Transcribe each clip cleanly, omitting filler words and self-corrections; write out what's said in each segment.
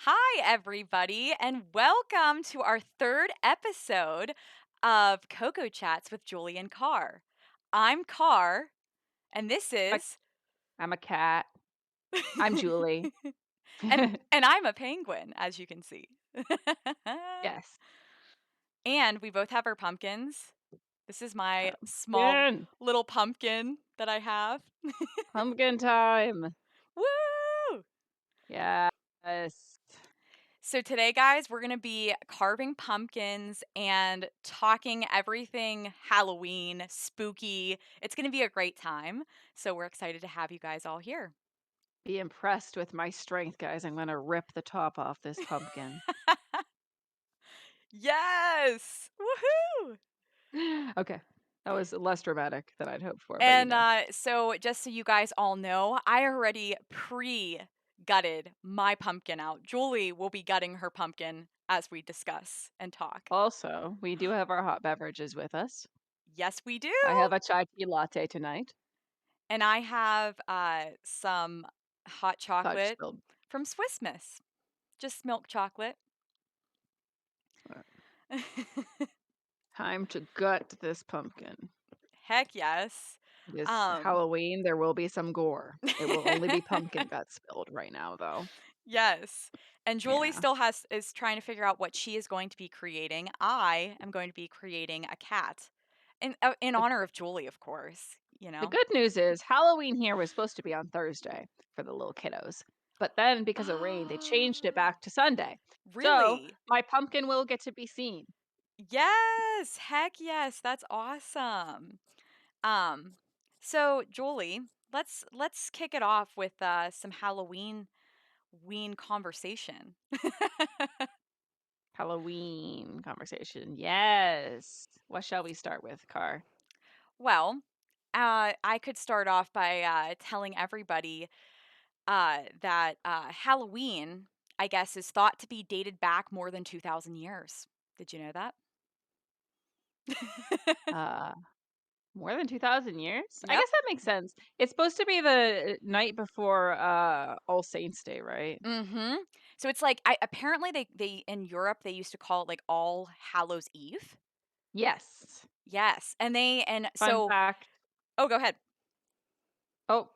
Hi, everybody, and welcome to our third episode of Cocoa Chats with Julie and Carr. I'm Carr, and this I is. I'm a cat. I'm Julie. and I'm a penguin, as you can see. Yes. And we both have our pumpkins. This is my small Pumpkin. little pumpkin that I have. Pumpkin time. Woo! Yes. So today, guys, we're going to be carving pumpkins and talking everything Halloween, spooky. It's going to be a great time. So we're excited to have you guys all here. Be impressed with my strength, guys. I'm gonna rip the top off this pumpkin. Yes! Woohoo! Okay. That was less dramatic than I'd hoped for, but And so, just so you guys all know, I already pre gutted my pumpkin out. Julie will be gutting her pumpkin as we discuss and talk. Also, we do have our hot beverages with us. Yes, we do. I have a chai tea latte tonight. And I have some hot Thought you chocolate spilled. from Swiss Miss, just milk chocolate. Time to gut this pumpkin. Heck yes. This Um, Halloween, there will be some gore. It will only be pumpkin guts spilled right now, though. yes. And Julie Yeah. still is trying to figure out what she is going to be creating. I am going to be creating a cat, in honor of Julie, of course. You The know. good news is Halloween here was supposed to be on Thursday for the little kiddos. But then because of rain, they changed it back to Sunday. So Really? my pumpkin will get to be seen. Yes. Heck yes. That's awesome. Um, so Julie, let's kick it off with some Halloween ween conversation. Halloween conversation. Yes. What shall we start with, Car? Well, I could start off by telling everybody that Halloween, I guess, is thought to be dated back more than 2,000 years. Did you know that? Uh More than 2,000 years? I Yep. guess that makes sense. It's supposed to be the night before All Saints Day, right? Mm-hmm. So it's like apparently they in Europe they used to call it like All Hallows Eve. Yes. Yes, and Fun so fact. oh, go ahead.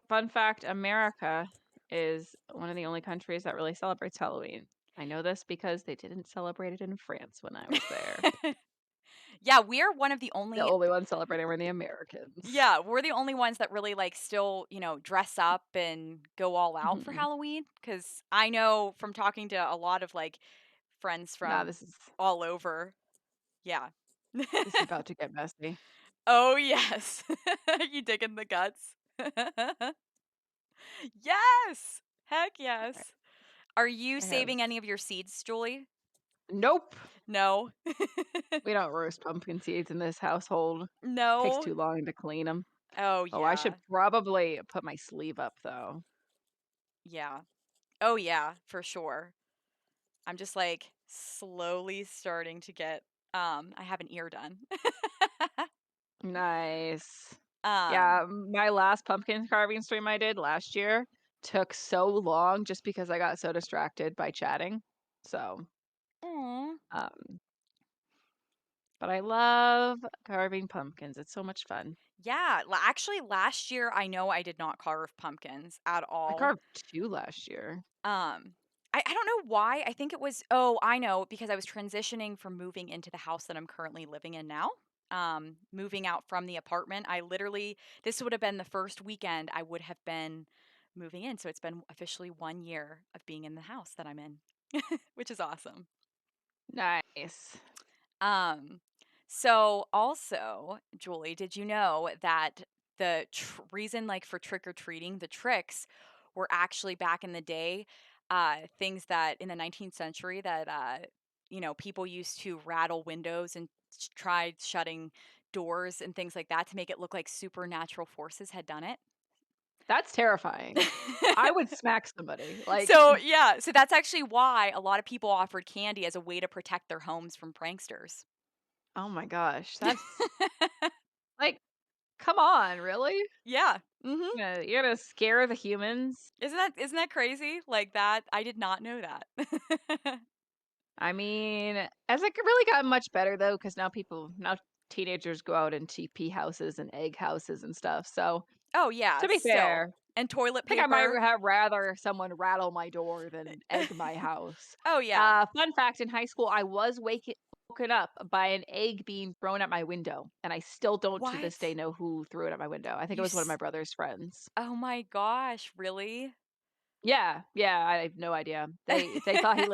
Fun fact, America is one of the only countries that really celebrates Halloween. I know this because they didn't celebrate it in France when I was there. Yeah, we are one of the The only. only ones celebrating were the Americans. Yeah, we're the only ones that really, like, still, dress up and go all out for Mhm. Halloween. Because I know from talking to a lot of, like, friends Nah, from all over. Yeah. this is about to get messy. Oh, yes. You digging the guts? Yes! Heck Alright, yes. Are you I have saving any of your seeds, Julie? Nope. No? We don't roast pumpkin seeds in this household. Takes No? too long to clean them. Oh, Oh, I should yeah. probably put my sleeve up though. Yeah. Oh, yeah, for sure. I'm just, like, slowly starting to get I have an ear done. Nice. Um, Yeah, my last pumpkin carving stream I did last year took so long just because I got so distracted by chatting. So, aw. um, but I love carving pumpkins. It's so much fun. Yeah, actually, last year, I know I did not carve pumpkins at I all. carved 2 last year. Um, I don't know why, I think it was oh, I know, because I was transitioning from moving into the house that I'm currently living in now. Moving out from the apartment, I literally this would have been the first weekend I would have been moving in, so it's been officially 1 year of being in the house that I'm in, which is awesome. Nice. Um, so also, Julie, did you know that the reason, like, for trick or treating, the tricks were actually back in the day, things that in the 19th century that, people used to rattle windows and tried shutting doors and things like that to make it look like supernatural forces had done it? That's terrifying. I would smack somebody. Like, So, yeah, so that's actually why a lot of people offered candy as a way to protect their homes from pranksters. oh my gosh, that's like, come on, really? Yeah. Mhm. You're gonna scare the humans. Isn't that crazy? Like that I did not know that. I mean, has it really gotten much better though? Because now teenagers go out in TP houses and egg houses and stuff. So Oh, yeah, to be fair, still. And toilet I think I might paper. have rather someone rattle my door than egg my house. Oh, yeah. Fun fact: in high school, I was woken up by an egg being thrown at my window, and I still don't to this day What? know who threw it at my window. I think it You was one of my s brother's friends. Oh my gosh, really? Yeah, yeah, I have no idea. They thought he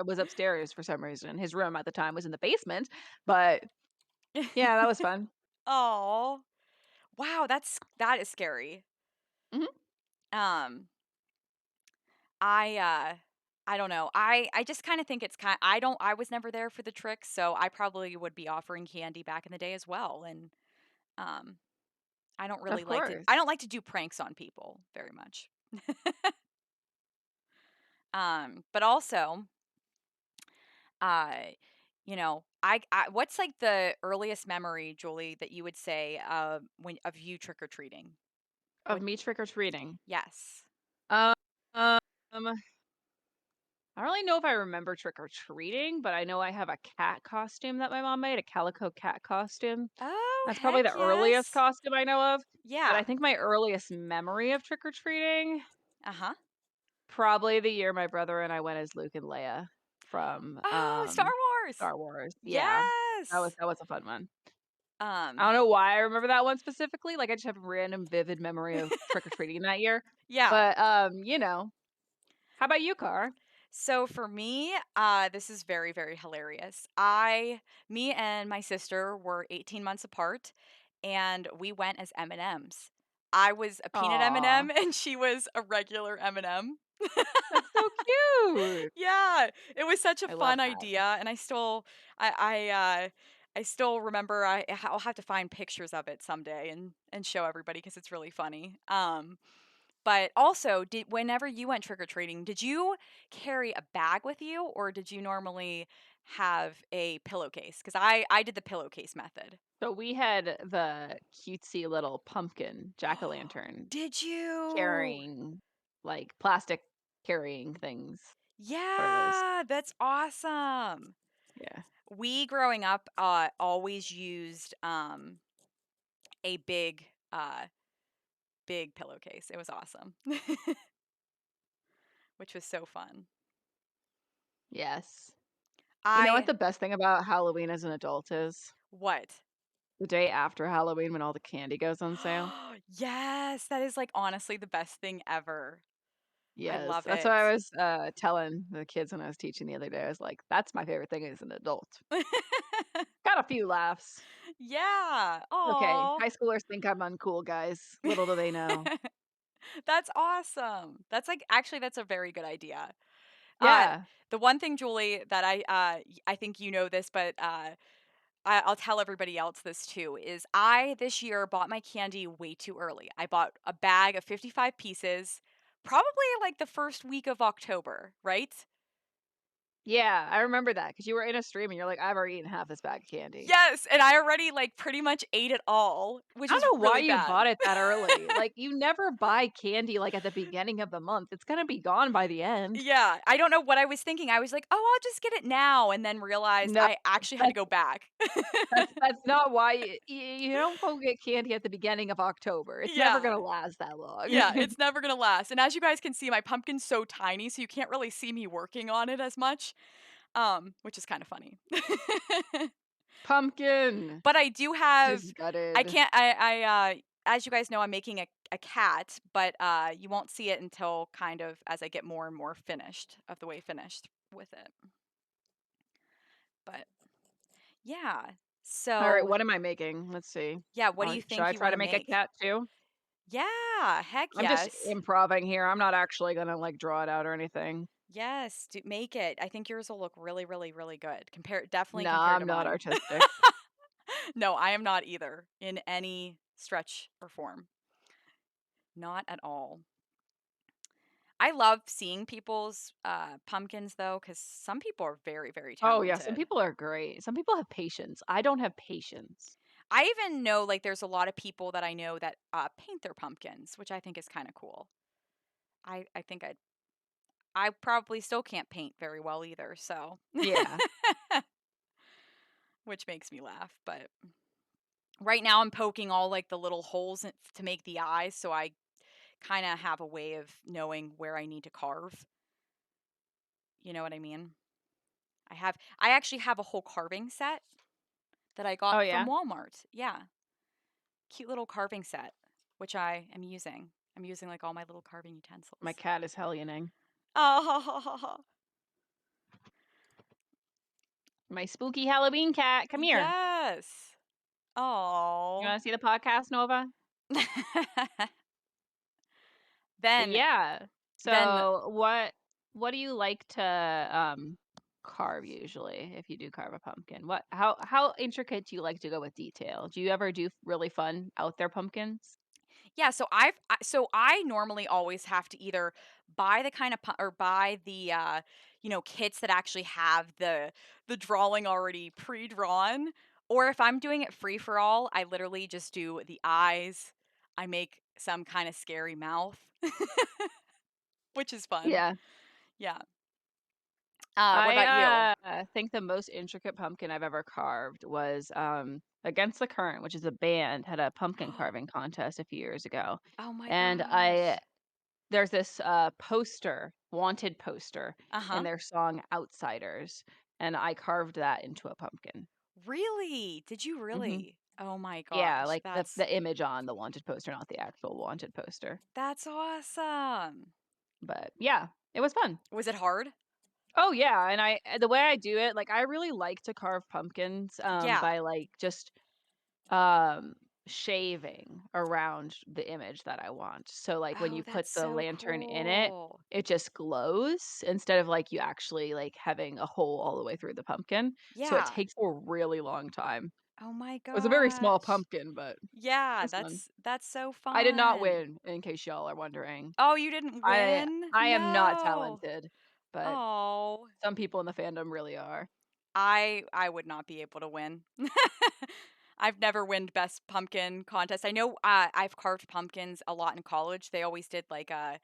was upstairs for some reason. His room at the time was in the basement, but yeah, that was fun. Oh, wow, that is scary. Mhm. Um, I don't know. I just kinda think it's kind. I was never there for the tricks, so I probably would be offering candy back in the day as well, and, um, Of I course. don't like to do pranks on people very much. But also, uh, I what's, like, the earliest memory, Julie, that you would say, when of you trick or treating? Of What me trick or treating. Yes. Um, I don't really know if I remember trick or treating, but I know I have a cat costume that my mom made, a calico cat costume. Oh, That's probably heck the earliest yes. costume I know of. But I Yeah. think my earliest memory of trick or treating, Uh-huh. probably the year my brother and I went as Luke and Leia from Oh, Star Wars. Star Wars. Yeah. Yes. That was a fun one. I Um, don't know why I remember that one specifically. Like I just have a random vivid memory of trick or treating that year. yeah. But how about you, Car? So for me, this is very, very hilarious. Me and my sister were 18 months apart, and we went as M&Ms. I was a peanut Aw, M&M, and she was a regular M&M. that's so cute. Yeah, it was such a I love fun that. idea, and I still remember. I'll have to find pictures of it someday and show everybody because it's really funny. But also, did whenever you went trick or treating, did you carry a bag with you, or did you normally have a pillowcase? Because I did the pillowcase method. So we had the cutesy little pumpkin jack-o'-lantern Did you? carrying, like, plastic carrying things, whatever those. Yeah, that's awesome. Yeah. We growing up always used a big pillowcase. It was awesome. Which was so fun. Yes. You know what I the best thing about Halloween as an adult is? What? The day after Halloween when all the candy goes on sale. Yes, that is, like, honestly the best thing ever. I Yes, love that's what it. I was, telling the kids when I was teaching the other day. I was like, "That's my favorite thing as an adult." Got a few laughs. Yeah. Okay, Aw. high schoolers think I'm uncool, guys. Little do they know. That's awesome. That's a very good idea. Uh, Yeah. the one thing, Julie, that I think you know this, but, I'll tell everybody else this too, is I this year bought my candy way too early. I bought a bag of 55 pieces, probably, like, the first week of October, right? Yeah, I remember that because you were in a stream and you're like, "I've already eaten half this bag of candy." Yes, and I already, like, pretty much ate it all, which I is don't know why really you bad. bought it that early. Like, you never buy candy, like, at the beginning of the month. It's gonna be gone by the end. Yeah, I don't know what I was thinking. I was like, "Oh, I'll just get it now," and then realized No, I actually had to that's go back. that's not why you don't go get candy at the beginning of October. It's never Yeah. gonna last that long. Yeah, it's never gonna last, and as you guys can see, my pumpkin's so tiny, so you can't really see me working on it as much, which is kinda funny. Pumpkin But I do is have I gutted. can't as you guys know, I'm making a cat, but, you won't see it until kind of as I get more and more finished of the way finished with it. But, yeah. Alright, So, what am I making? Let's see. yeah, what do you Should think I you try to wanna make a make? cat too? Yeah, heck I'm just yes. improving here. I'm not actually gonna, like, draw it out or anything. Yes, make it. I think yours will look really, really, really good definitely Nah, compared to I'm not mine. artistic. No, I am not either in any stretch or form. Not at all. I love seeing people's, pumpkins though, because some people are very, very Oh, yeah, some talented. people are great. Some people have patience. I don't have patience. I even know, like, there's a lot of people that I know that, paint their pumpkins, which I think is kinda cool. I think I probably still can't paint very well either, so Yeah. which makes me laugh, but right now I'm poking all, like, the little holes in to make the eyes, so I kinda have a way of knowing where I need to carve, you know what I mean? I actually have a whole carving set that I Oh, got from yeah? Walmart. Yeah, cute little carving set, which I am using. I'm using, like, all my little carving My utensils. cat is hellioning. Oh, My spooky Halloween cat, come here. yes. You Oh. wanna see the podcast, Nova? But Then yeah. then So what do you like to, carve usually if you do carve a pumpkin? What how intricate do you like to go with detail? Do you ever do really fun out there pumpkins? yeah, so I normally always have to either buy the kind of or buy the kits that actually have the drawing already pre-drawn, or if I'm doing it free for all, I literally just do the eyes. I make some kind of scary mouth, which is fun. Yeah. Yeah. What about you? I think the most intricate pumpkin I've ever carved was, Against the Current, which is a band, had a pumpkin carving contest a few years ago, Oh my and I gosh. there's this, poster, wanted poster in Uh-huh. their song Outsiders, and I carved that into a pumpkin. Really? Did you Mhm. really? Oh my Yeah, gosh. like the image on the wanted poster, not the actual wanted poster. That's awesome. But yeah, it was fun. Was it hard? Oh, yeah, and the way I do it, like, I really like to carve pumpkins, Yeah. by, like, just, um, shaving around the image that I want. So, like, when Oh, you put that's the so lantern in it, cool. it just glows instead of, like, you actually, like, having a hole all the way through the pumpkin. So it Yeah. takes a really long time. Oh my It was a very small gosh. pumpkin, but it Yeah, was fun. that's so I did not fun. win, in case y'all are wondering. Oh, you didn't I win? I am not No. talented, but Oh. some people in the fandom really are. I would not be able to win. I've never win best pumpkin contest. I know I've carved pumpkins a lot in college. They always did like a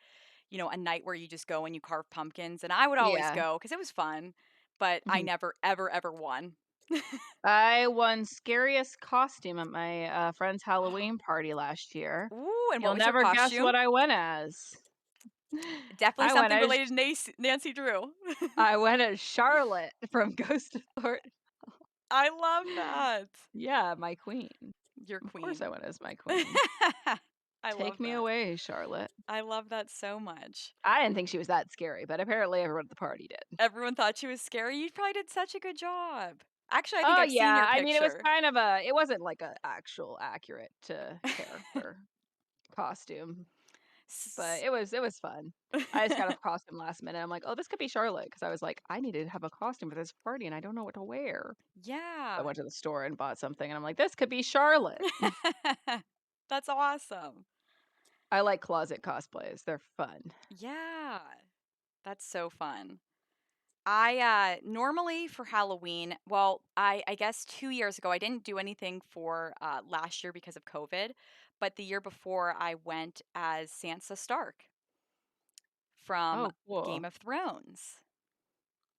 night where you just go and you carve pumpkins, and I would always Yeah. go because it was fun, but I Mhm. never ever ever won. I won scariest costume at my, friend's Halloween party last year. Ooh, and what You'll was your never guess costume? what I went as. Definitely I went something as related to Nancy Drew. I went as Charlotte from Ghost Author. I love that. Yeah, my queen. Your Of course I queen. went as my queen. I Take love me that. away, Charlotte. I love that so much. I didn't think she was that scary, but apparently everyone at the party did. Everyone thought she was scary. You probably did such a good job. Actually, I think Oh, I've seen yeah, your I mean, picture. it wasn't like a actual accurate to character costume, but S it was fun. I just got a costume last minute. I'm like, "Oh, this could be Charlotte," because I was like, "I need to have a costume for this party, and I don't know what to wear." I Yeah. went to the store and bought something, and I'm like, "This could be Charlotte." That's awesome. I like closet cosplays, they're fun. Yeah. That's so fun. Normally for Halloween, well, I guess 2 years ago, I didn't do anything for, last year because of COVID, but the year before, I went as Sansa Stark from Oh, cool. Game of Thrones,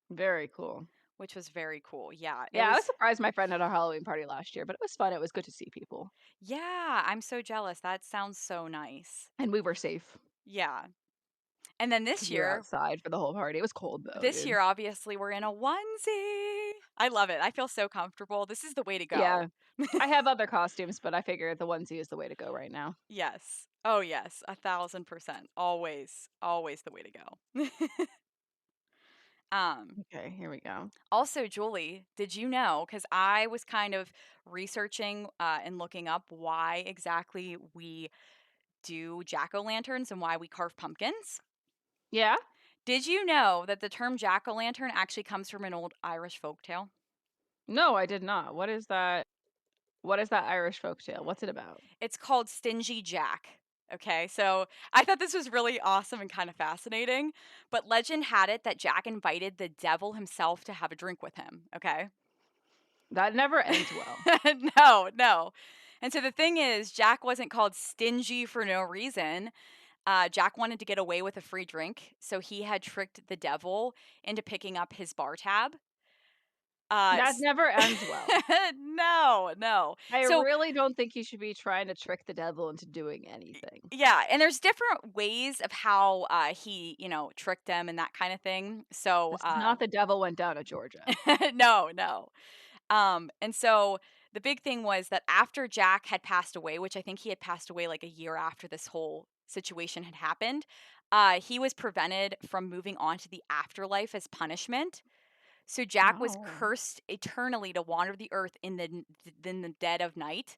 Very cool. which was very cool. Yeah, it Yeah, I was was surprised my friend had a Halloween party last year, but it was fun, it was good to see people, yeah, I'm so jealous. That sounds so nice. and we were safe Yeah. And then because we were outside for the whole party. It was cold, though, this dude. year, obviously, we're in a onesie. I love it. I feel so comfortable. This is the way to Yeah. go. I have other costumes, but I figure the onesie is the way to go right now. Yes. Oh, yes, 1,000%. Always, always the way to go. Um, Okay, here we go. Also, Julie, did you know? Because I was kind of researching and looking up why exactly we do jack-o'-lanterns and why we carve pumpkins. Yeah? Did you know that the term jack-o'-lantern actually comes from an old Irish folktale? No, I did not. What is that Irish folktale? What's it about? It's called Stingy Jack. Okay, so I thought this was really awesome and kind of fascinating. But legend had it that Jack invited the devil himself to have a drink with him. Okay. That never ends well. No, no. And so the thing is, Jack wasn't called stingy for no reason. Jack wanted to get away with a free drink, so he had tricked the devil into picking up his bar tab. That S never ends well. No, no. I So really don't think you should be trying to trick the devil into doing anything. yeah, and there's different ways of how, he, tricked them and that kinda thing. So, This is not the devil went down to Georgia. no, no. And so the big thing was that after Jack had passed away, which I think he had passed away like a year after this whole situation had happened, he was prevented from moving on to the afterlife as punishment. So Jack was Oh. cursed eternally to wander the earth in the dead of night,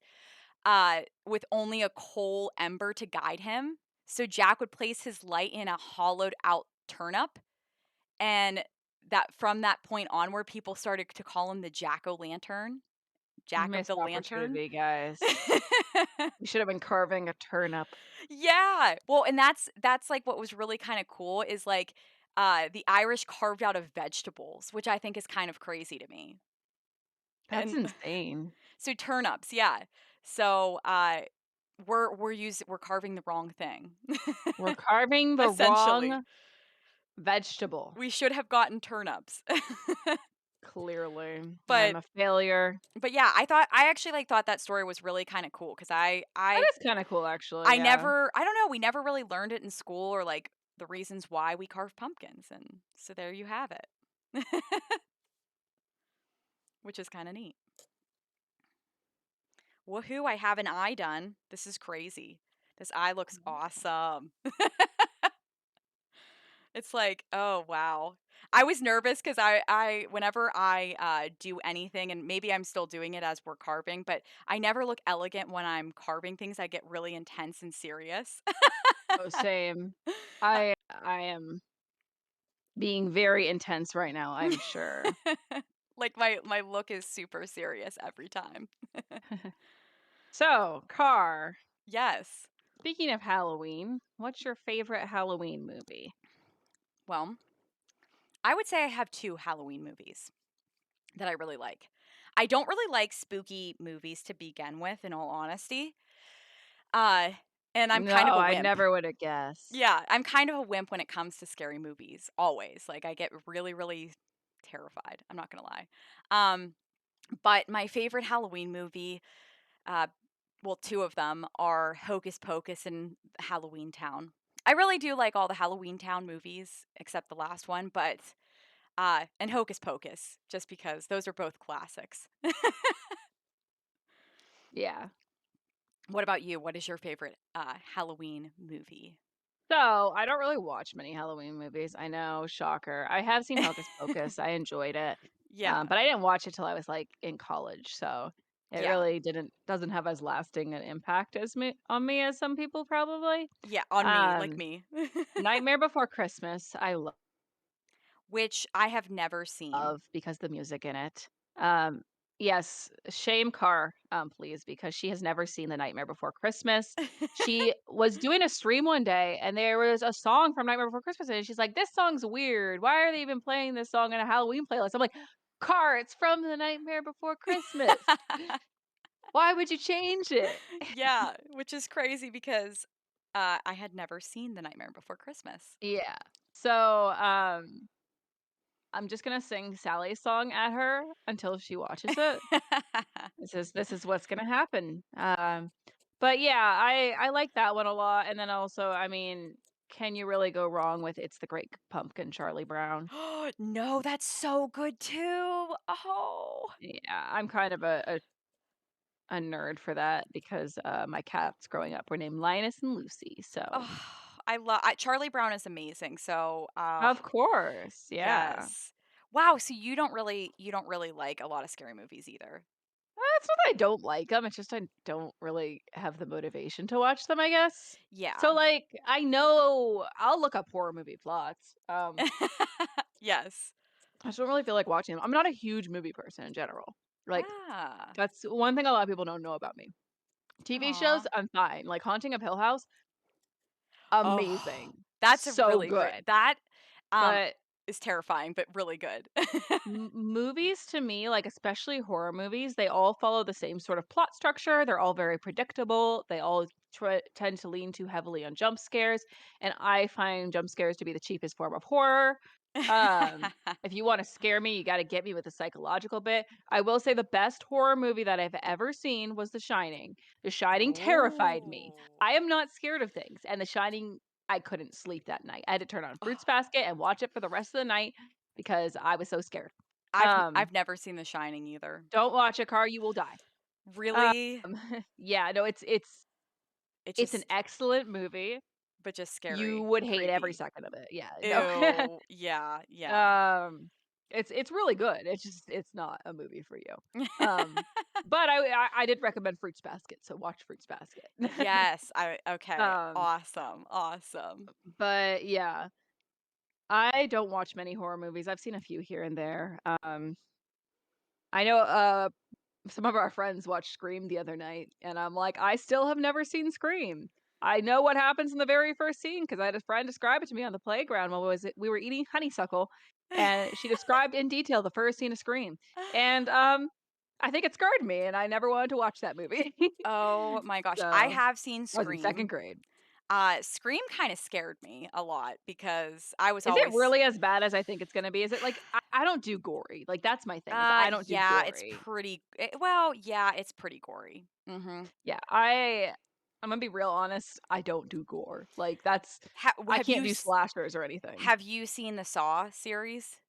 with only a coal ember to guide him. So Jack would place his light in a hollowed out turnip, and that from that point onward, people started to call him the Jack-o'-lantern. Jack of Missed the Lantern. opportunity, guys. We should have been carving a turnip. Yeah. Well, and that's, like, what was really kinda cool is, like, the Irish carved out of vegetables, which I think is kind of crazy to me. That's And insane. so turnips, yeah. So, we're carving the wrong thing. We're carving the Essentially. wrong vegetable, We should have gotten turnips. clearly. I'm But a failure. yeah, I actually, like, thought that story was really kinda cool because That is kinda cool, actually, I yeah. never I don't know, we never really learned it in school or, like, the reasons why we carve pumpkins, and so there you have it. Which is kinda neat. Woohoo, I have an eye done. This is crazy. This eye looks awesome. It's like, "Oh, wow." I was nervous because I whenever I, do anything, and maybe I'm still doing it as we're carving, but I never look elegant when I'm carving things, I get really intense and serious. Oh, same. I am being very intense right now, I'm sure. Like, my look is super serious every time. So, car, Yes. speaking of Halloween, what's your favorite Halloween movie? Well, I would say I have 2 Halloween movies that I really like. I don't really like spooky movies to begin with, in all honesty, uh, and I'm No, kind of a I wimp. never would have guessed. Yeah, I'm kind of a wimp when it comes to scary movies, always. Like, I get really, really terrified, I'm not gonna lie. Um, but my favorite Halloween movie, uh, well, 2 of them are Hocus Pocus and Halloween Town. I really do like all the Halloween Town movies except the last one, but, and Hocus Pocus, just because those are both classics. Yeah. What about you? What is your favorite, Halloween movie? So, I don't really watch many Halloween movies. I know, shocker. I have seen Hocus Pocus. I enjoyed it. Yeah, But I didn't watch it till I was like in college, so it yeah, really doesn't have as lasting an impact as me on me as some people probably. yeah, on me, like Um, me. Nightmare Before Christmas, I Which I have never seen. love because the music in it. Um, yes, shame Car, please, because she has never seen The Nightmare Before Christmas. She was doing a stream one day and there was a song from Nightmare Before Christmas and she's like, "This song's weird. Why are they even playing this song in a Halloween playlist?" I'm like, "Car, it's from The Nightmare Before Christmas. Why would you change it?" Yeah, which is crazy because, I had never seen The Nightmare Before Christmas. Yeah. So, I'm just gonna sing Sally's song at her until she watches it. This is what's gonna happen. But yeah, I like that one a lot, and then also, I mean, can you really go wrong with It's the Great Pumpkin, Charlie Brown? No, that's so good too. Oh. Yeah, I'm kind of a nerd for that because, my cats growing up were named Linus and Lucy, so Oh, Charlie Brown is amazing, so, of course, yeah. yes. Wow, so you don't really like a lot of scary movies either? That's not that I don't like them. It's just I don't really have the motivation to watch them, I guess. So, Yeah. like, I know I'll look up horror movie plots, Yes. I just don't really feel like watching them. I'm not a huge movie person in general. Like, Ah. that's one thing a lot of people don't know about me. TV shows, Aw. I'm fine. Like Haunting of Hill House, Oh, amazing. that's a So really great good. that, um But is terrifying, but really good. Movies to me, like especially horror movies, they all follow the same sort of plot structure. They're all very predictable. They all tend to lean too heavily on jump scares, and I find jump scares to be the cheapest form of horror. Um, if you want to scare me, you got to get me with the psychological bit. I will say the best horror movie that I've ever seen was The Shining. The Shining terrified me. Ooh. I am not scared of things, and The Shining, I couldn't sleep that night. I had to turn on Fruits Oh, Basket and watch it for the rest of the night because I was so scared. I've never seen The Shining either. Don't watch it, Car, you will die. Um, Really? yeah, no, It it's an just excellent movie. but just You scary, would hate every creepy. second of it. Yeah, no. Ew. Yeah, yeah. Um, it's really good. It's just it's not a movie for you. Um, but I did recommend Fruits Basket, so watch Fruits Basket. Yes, I okay, Um, awesome, awesome. but yeah, I don't watch many horror movies. I've seen a few here and there. I know, some of our friends watched Scream the other night, and I'm like, "I still have never seen Scream." I know what happens in the very first scene because I had a friend describe it to me on the playground while we were eating honeysuckle, and she described in detail the first scene of Scream, and, I think it scarred me, and I never wanted to watch that movie. Oh my gosh, I So, have seen I was in 2nd Scream. grade. Scream kinda scared me a lot because I was Is it always really as bad as I think it's gonna be? Is it like I don't do gory, like, that's my thing, is I don't do yeah, it's gory. pretty well, yeah, it's pretty gory. Mhm. Yeah, I'm gonna be real honest, I don't do gore. Like, I Have can't do slashers or anything. have you seen the Saw series?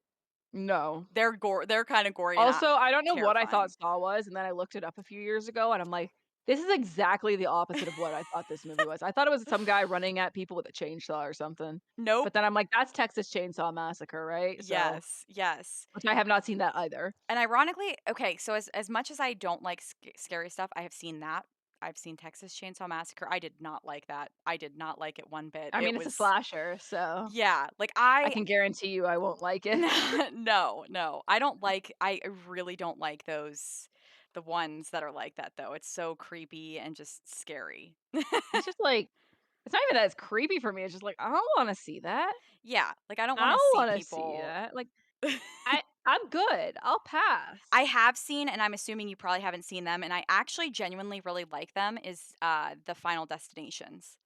No. They're kinda gory and, Also, I don't know what I thought terrifying. Saw was, and then I looked it up a few years ago, and I'm like, "This is exactly the opposite of what I thought this movie was." I thought it was some guy running at people with a chainsaw or something, but Nope. then I'm like, "That's Texas Chainsaw Massacre, right?" So Yes, yes. which I have not seen that either. And ironically okay, so as much as I don't like scary stuff, I have seen that. I've seen Texas Chainsaw Massacre. I did not like that. I did not like it one bit. I It mean, it's a was slasher, so yeah, like I can guarantee you I won't like it. no, no. I really don't like those the ones that are like that though. It's so creepy and just scary. It's just like it's not even that it's creepy for me, it's just like, I don't wanna see that. Yeah, like I don't I want to don't see wanna see people that. Like, I'm good. I'll I pass. have seen, and I'm assuming you probably haven't seen them, and I actually genuinely really like them, is, the Final Destinations.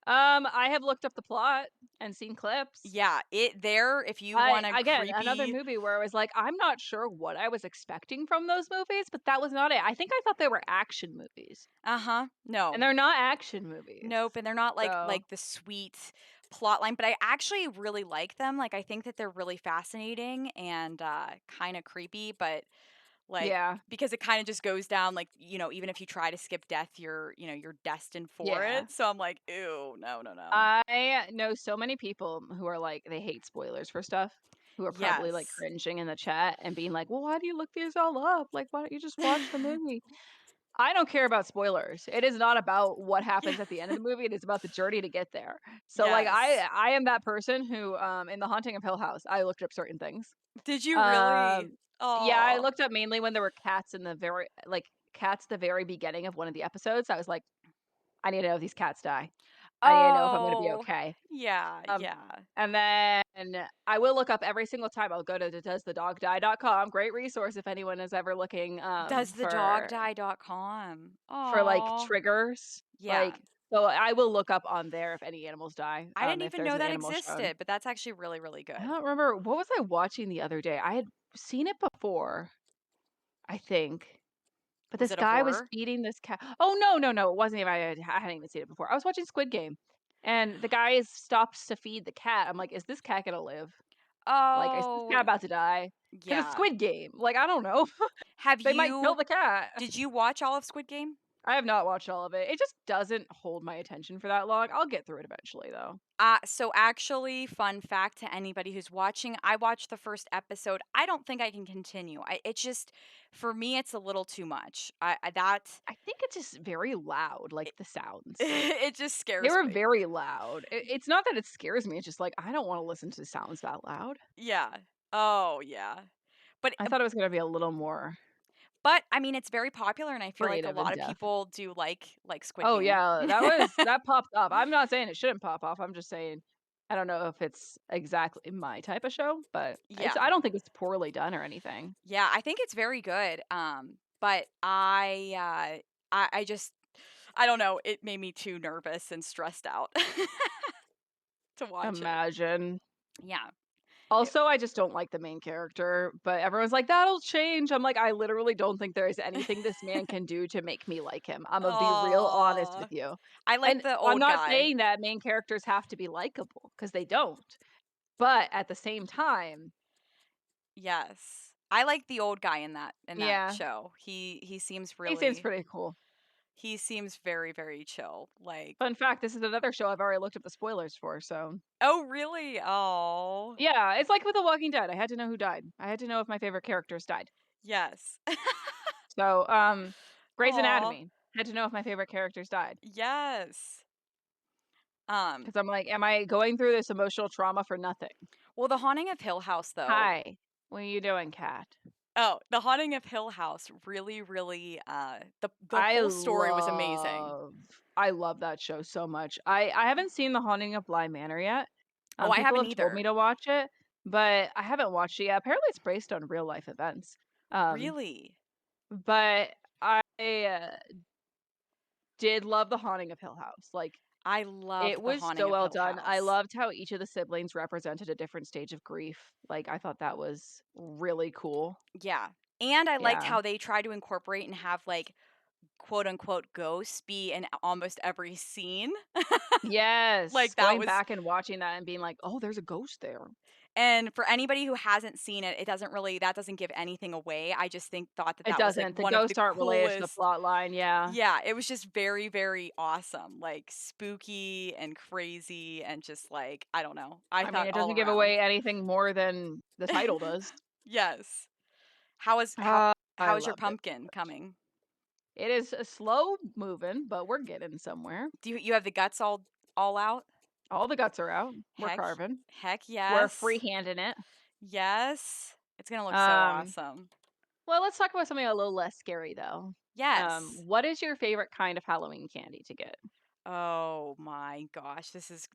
I have looked up the plot and seen clips. Yeah, it there if you I want a again, another creepy movie where I was like, I'm not sure what I was expecting from those movies, but that was not it. I think I thought they were action movies, uh-huh, and no. they're not action movies. Nope, and they're not So, like the sweet plot line, but I actually really like them, like, I think that they're really fascinating and, kinda creepy, but, like, yeah, because it kinda just goes down, like, even if you try to skip death, you're destined for yeah. it, so I'm like, "Ew, no, no, no." I know so many people who are like they hate spoilers for stuff, who are probably, like, Yes. cringing in the chat and being like, "Well, why do you look these all up? Like, why don't you just watch the movie?" I don't care about spoilers. It is not about what happens at the end of the movie, it is about the journey to get there. So, like, Yes. I am that person who, in The Haunting of Hill House, I looked up certain things. Did you really? Um, yeah, I Oh. looked up mainly when there were cats in the very cats at the very beginning of one of the episodes. I was like, "I need to know if these cats die. I need to know if I'm gonna be Oh. okay." Yeah, Um, yeah. and then I will look up every single time. I'll go to the doesthedogdie.com, great resource if anyone is ever looking, Doesthedogdie.com. for Oh. triggers, Yeah. so I will look up on there if any animals die, I didn't if even there's know an that animal shown. existed, but that's actually really, really I good. don't remember what was I watching the other day? I had seen it before, I think, but Was this it a guy was horror? feeding this cat. Oh, no, no, no, it wasn't even I hadn't even seen it before. I was watching Squid Game, and the guy stops to feed the cat. I'm like, "Is this cat gonna live? Like, is this Oh, cat about to die? Because it's yeah. Squid Game." Like, I don't know. Have They might kill you the cat. did you watch all of Squid Game? I have not watched all of it. It just doesn't hold my attention for that long. I'll get through it eventually, though. So actually, fun fact to anybody who's watching, I watched the first episode. I don't think I can continue. It's just for me, it's a little too much. I that I think it's just very loud, like, it, the sounds. it just They scares were me. very loud. It's not that it scares me, it's just, like, I don't wanna listen to sounds that loud. Yeah. Oh yeah. But I thought it was gonna be a little more I mean, it's very popular, and I feel like a creative in lot of depth. people do like Squid Oh, Game. yeah, that popped up. I'm not saying it shouldn't pop off, I'm just saying I don't know if it's exactly my type of show, but Yeah. I don't think it's poorly done or anything. Yeah, I think it's very good, but I just I don't know, it made me too nervous and stressed out to watch it. Imagine. Yeah. It Also, I just don't like the main character, but everyone's like, "That'll change." I'm like, "I literally don't think there is anything this man can do to make me like him." Imma be real honest Aw. with you. I like And the I'm old not guy. saying that main characters have to be likable, because they don't. But at the same time, Yes. I like the old guy in that yeah, show. He seems he seems really pretty cool. he seems very, very chill, like Fun fact, this is another show I've already looked up the spoilers for, so Oh, really? Oh. yeah, it's like with The Walking Dead, I had to know who died. I had to know if my favorite characters died. Yes. So, Grey's Aw. Anatomy, had to know if my favorite characters died. Yes. Um, Because 'cause I'm like, "Am I going through this emotional trauma for nothing?" well, The Haunting of Hill House, though "Hi, what are you doing, cat?" Oh, The Haunting of Hill House really, really, the I whole story was amazing. love I love that show so much. I haven't seen The Haunting of Bly Manor yet. Oh, I People haven't have told me either. to watch it, but I haven't watched it yet. Apparently, it's based on real life events. Um, Really? but I, did love The Haunting of Hill House. Like, I it loved The was Haunting so of well Hill done. I House. loved how each of the siblings represented a different stage of grief. Like, I thought that was really cool. Yeah, and I liked Yeah. how they tried to incorporate and have, like, quote, unquote, "ghosts" be in almost every scene. Yes, Like, that going was back and watching that and being like, "Oh, there's a ghost there." and for anybody who hasn't seen it, it doesn't really that doesn't give anything away. I just thought that It that was, like, doesn't. The one of the ghosts aren't related to the coolest. plot line, yeah. Yeah, it was just very, very awesome, like, spooky and crazy and just, like, I don't know. I I mean, thought it all doesn't give around. away anything more than the title does. Yes. How is I how is your loved it so pumpkin much. coming? It is a slow moving, but we're getting somewhere. Do you have the guts all out? All the guts are out. We're Heck carving. heck We're yes. freehanding it. Yes. It's gonna look so Um, awesome. well, let's talk about something a little less scary though. Yes. What is your favorite kind of Halloween candy to get? Oh my gosh, this is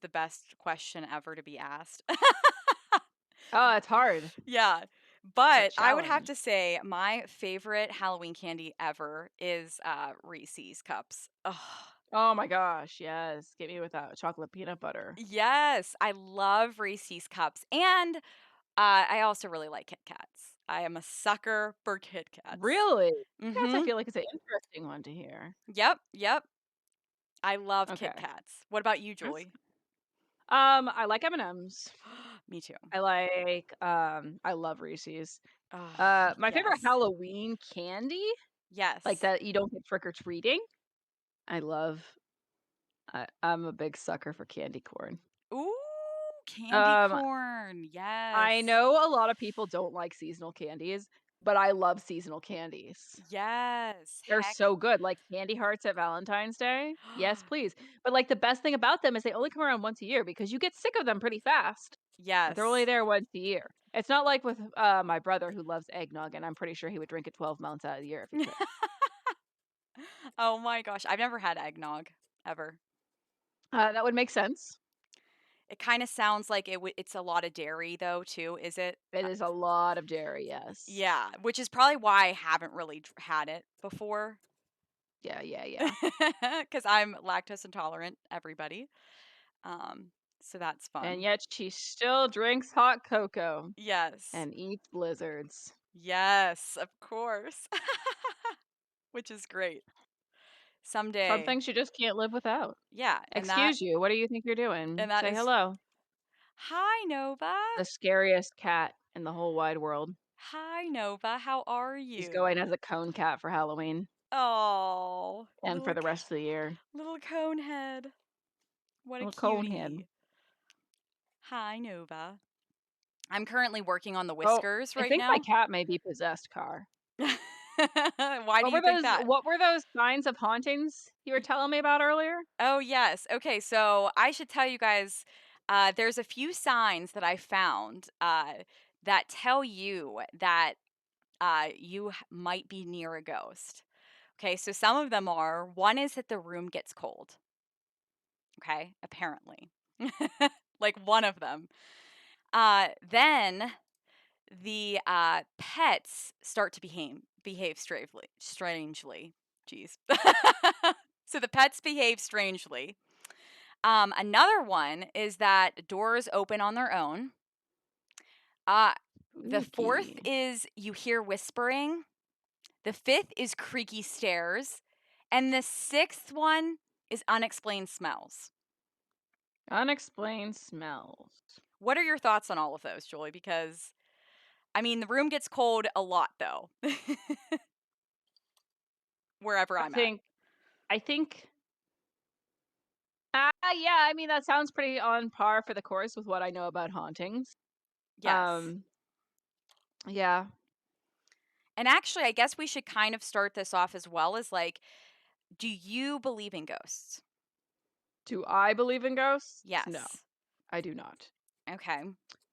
the best question ever to be asked. Oh, it's hard. Yeah, It's a but I would have challenge. to say my favorite Halloween candy ever is, Reese's Cups. Ugh. Oh my gosh, yes. Get me with that chocolate peanut butter. Yes, I love Reese's Cups, and, I also really like Kit Kats. I am a sucker for Kit Kats. Really? Yes, I Mhm. feel like it's an interesting one to hear. Yep, yep. I love Kit Okay. Kats. What about you, That's Julie? I like M&Ms. Me too. I love Reese's. Oh, My favorite yes. Halloween candy, like Yes. that you don't get trick or treating, I love I'm a big sucker for candy corn. Ooh, candy Um, corn. I Yes. know a lot of people don't like seasonal candies, but I love seasonal candies. Yes. They're Heck. so good, like candy hearts at Valentine's Day. Yes, please. But like the best thing about them is they only come around once a year because you get sick of them pretty fast. But they're only Yes. there once a year. It's not like with my brother who loves eggnog, and I'm pretty sure he would drink it 12 months out of the year if he could. Oh my gosh, I've never had eggnog, ever. That would make sense. It kinda sounds like it's a lot of dairy though too, is it? It is a lot of dairy, yes. Yeah, which is probably why I haven't really had it before. Yeah, yeah, yeah. Because 'cause I'm lactose intolerant, everybody. Um, so that's And fun. yet she still drinks hot cocoa Yes. and eats blizzards. Yes, of course. Which is great. Some Someday. things you just can't live without. Yeah, Excuse you, what do you think you're doing? and that Say is hello. Hi, Nova. The scariest cat in the whole wide world. Hi, Nova. How are She's going you? as a cone cat for Halloween Oh, and for the rest of the year. little cone head. What a Little cone head. cutie. Hi, Nova. I'm currently working on the Oh, whiskers I right think my now. cat may be possessed, Car. Why do you think that? What were those signs of hauntings you were telling me about earlier? Oh, yes. Okay, so I should tell you guys, there's a few signs that I found that tell you that might be near a ghost. Okay, so some of them are one is that the room gets cold. Okay, apparently. like one of them. Then the pets start to behave strangely. Jeez. So the pets behave strangely. Another one is that doors open on their own. Uh, the fourth Spooky. is you hear whispering. The fifth is creaky stairs. And the sixth one is unexplained smells. Unexplained smells. What are your thoughts on all of those, Julie? Because, I mean, the room gets cold a lot, though, wherever I I'm at. think I think yeah, I mean, that sounds pretty on par for the course with what I know about hauntings. Yes. Um, yeah. And actually, I guess we should kind of start this off as well as like, do you believe in ghosts? Do I believe in ghosts? No, Yes. I do not. Okay.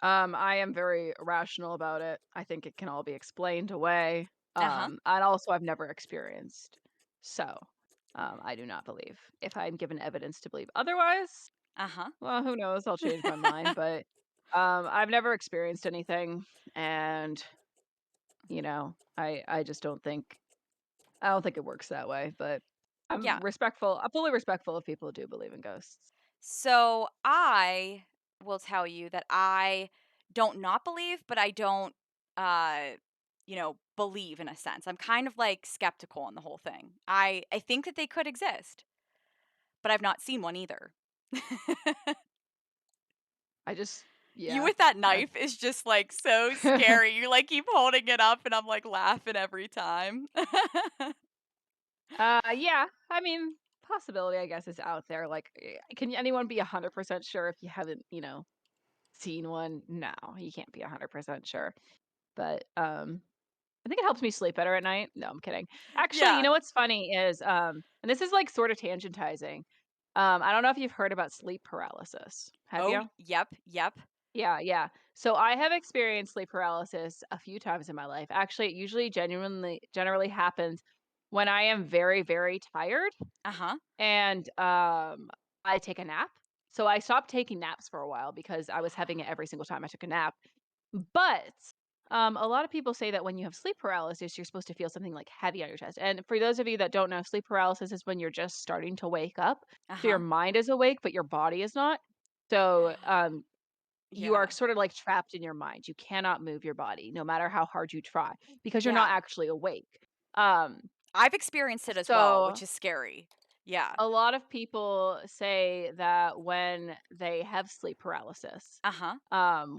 I am very rational about it. I think it can all be explained away. Uh huh. And also I've never experienced. So, I do not believe. If I'm given evidence to believe otherwise, Uh huh. well, who knows? I'll change my mind. But I've never experienced anything, and I just don't think I don't think it works that way. But Yeah. I'm respectful. I'm fully respectful of people who do believe in ghosts. So I will tell you that I don't not believe, but I don't, believe in a sense. I'm kind of like skeptical on the whole thing. I think that they could exist, but I've not seen one either. I just You yeah. with that I knife is just like so scary. You like keep holding it up, and I'm like laughing every time. Yeah, I mean, possibility, I guess, is out there. Like, can anyone be 100% sure if you haven't, seen one? No, you can't be 100% sure. But I think it helps me sleep better at night. No, I'm kidding. Actually, you Yeah. know what's funny is, and this is like sort of tangentizing. I don't know if you've heard about sleep paralysis. Have Oh, you? yep, yep. Yeah, yeah. So I have experienced sleep paralysis a few times in my life. Actually, it usually generally happens when I am very, very tired Uh-huh. and, I take a nap. So I stopped taking naps for a while because I was having it every single time I took a nap. But, a lot of people say that when you have sleep paralysis, you're supposed to feel something, like, heavy on your chest. And for those of you that don't know, sleep paralysis is when you're just starting to wake up. So your Uh-huh. mind is awake, but your body is not. So, you are Yeah. sort of, like, trapped in your mind. You cannot move your body no matter how hard you try because you're not Yeah. actually awake. Um, I've experienced it as well, so which is scary. Yeah. a lot of people say that when they have sleep paralysis, Uh-huh.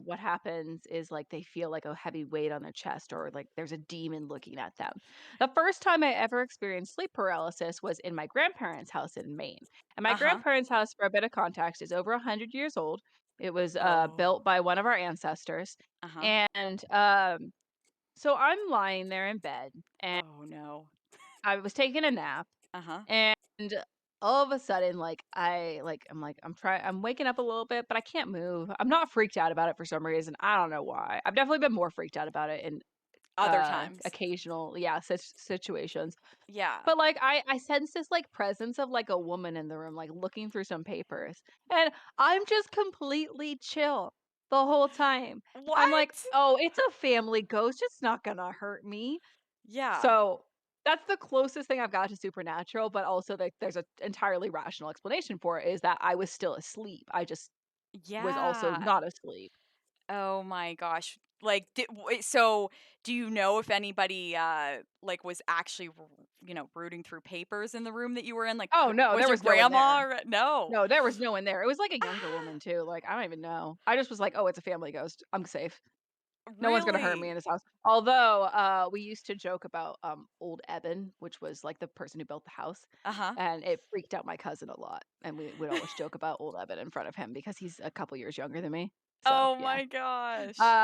what happens is like they feel like a heavy weight on their chest or like there's a demon looking at them. The first time I ever experienced sleep paralysis was in my grandparents' house in Maine. And my Uh-huh. grandparents' house, for a bit of context, is over 100 years old. It was Oh. built by one of our ancestors. Uh-huh. And so I'm lying there in bed and Oh, no. I was taking a nap Uh-huh. and all of a sudden, I'm waking up a little bit, but I can't move. I'm not freaked out about it for some reason. I don't know why. I've definitely been more freaked out about it in Other times. occasional, situations. Yeah. But like I sense this like presence of like a woman in the room, like looking through some papers. And I'm just completely chill the whole time. I'm like, What? oh, it's a family ghost. It's not gonna hurt me. Yeah. So, that's the closest thing I've got to supernatural, but also, like, there's a entirely rational explanation for it, is that I was still asleep. I just was also Yeah. not asleep. Oh my gosh. Like, so do you know if anybody, like, was actually, rooting through papers in the room that you were in? Like, Oh, no, was there your was no one grandma there. no. No, there was no one there. It was, like, a younger Ah, woman too, like, I don't even know. I just was like, "Oh, it's a family ghost. I'm safe. No one's gonna hurt me in really? this house." Although, we used to joke about, old Eben, which was, like, the person who built the house, Uh-huh. and it freaked out my cousin a lot, and we would always joke about old Eben in front of him because he's a couple years younger than me. So, Oh yeah. my gosh.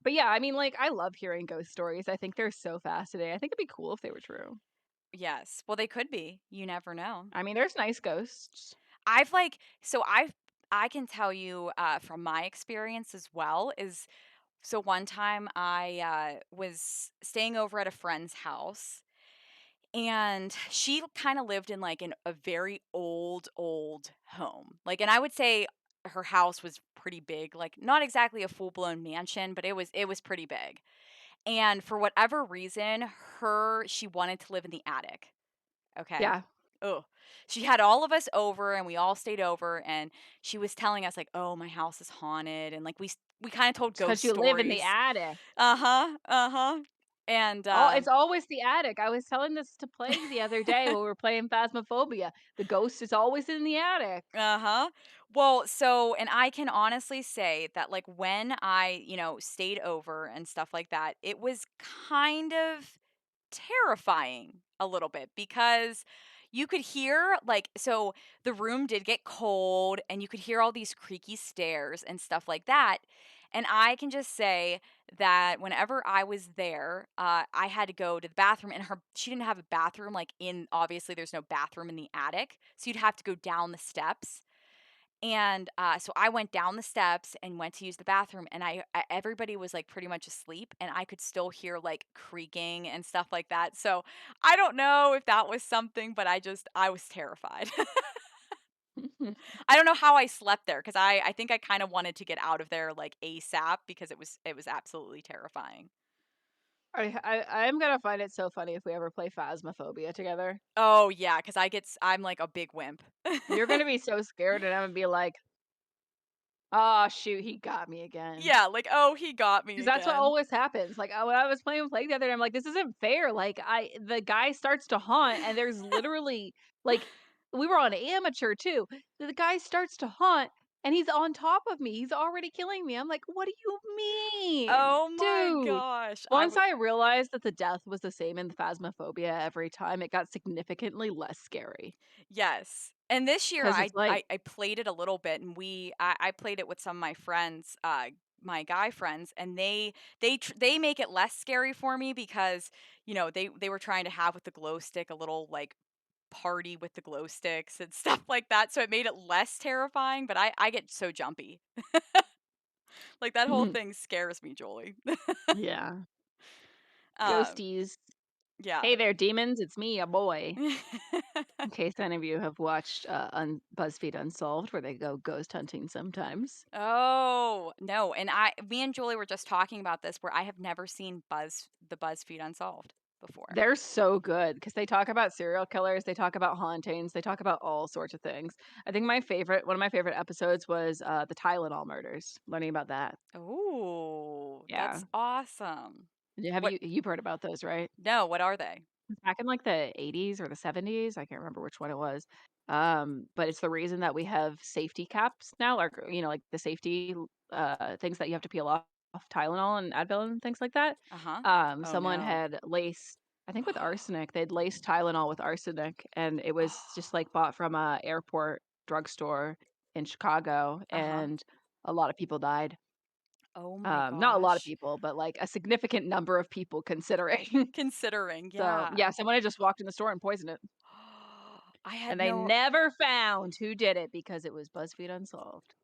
But yeah, I mean, like, I love hearing ghost stories. I think they're so fascinating. I think it'd be cool if they were true. Yes. Well, they could be. You never know. I mean, there's nice ghosts. I've like so I can tell you from my experience as well is so one time I was staying over at a friend's house. And she kind of lived in like a very old home. Like, and I would say her house was pretty big, like, not exactly a full-blown mansion, but it was pretty big. And for whatever reason, she wanted to live in the attic, okay? Yeah, Oh, she had all of us over and we all stayed over and she was telling us like, "Oh, my house is haunted." And like we kind of told because ghost you live in the stories. attic. Uh-huh. Uh-huh. And It's always the attic. I was telling this to Plague the other day when we were playing Phasmophobia. The ghost is always in the attic. uh-huh. Well, so and I can honestly say that like when I, stayed over and stuff like that, it was kind of terrifying a little bit because you could hear so the room did get cold and you could hear all these creaky stairs and stuff like that. And I can just say that whenever I was there, I had to go to the bathroom and she didn't have a bathroom like in obviously there's no bathroom in the attic. So you'd have to go down the steps and, so I went down the steps and went to use the bathroom, and everybody was, like, pretty much asleep, and I could still hear, like, creaking and stuff like that, so I don't know if that was something, but I was terrified. I don't know how I slept there because I think I kinda wanted to get out of there, like, ASAP because it was absolutely terrifying. I'm gonna find it so funny if we ever play Phasmophobia together. Oh, yeah, because I'm like a big wimp. You're gonna be so scared, and I'm gonna be like, "Oh shoot, he got me again." Yeah, like, "Oh, he got me 'Cause that's what again." always happens. Like, when I was playing with Plague the other day, I'm like, "This isn't fair." Like, I the guy starts to haunt, and there's literally like, we were on amateur too. The guy starts to haunt, and he's on top of me. He's already killing me. I'm like, "What do you mean, Oh my dude?" gosh, Once I realized that the death was the same in the Phasmophobia every time, it got significantly less scary. Yes, and this year 'Cause it's like I played it a little bit, and I played it with some of my friends, my guy friends, and they make it less scary for me because, they were trying to have with the glow stick a little, like, party with the glow sticks and stuff like that, so it made it less terrifying, but I get so jumpy. Like, that whole thing scares me, Julie. yeah. Um, Ghosties. yeah. "Hey there, demons, it's me, a boy." In case any of you have watched, BuzzFeed Unsolved, where they go ghost hunting sometimes. Oh, no, and me and Julie were just talking about this where I have never seen the BuzzFeed Unsolved before. They're so good because they talk about serial killers, they talk about hauntings, they talk about all sorts of things. I think one of my favorite episodes was, the Tylenol murders, learning about that. Oh, Yeah. that's awesome. Have What you've heard about those, right? No, what are they? Back in, like, the '80s or the '70s, I can't remember which one it was, but it's the reason that we have safety caps now, like, like, the safety, things that you have to peel off Tylenol and Advil and things like that. Uh-huh. Oh, Someone no. had laced I think with arsenic, they'd laced Tylenol with arsenic, and it was just, like, bought from a airport drugstore in Chicago, Uh-huh. and a lot of people died. Oh my Not a lot of gosh. people, but, like, a significant number of people considering. Considering, So, yeah. yeah, someone had just walked in the store and poisoned it, I had and they no never found who did it because it was BuzzFeed Unsolved.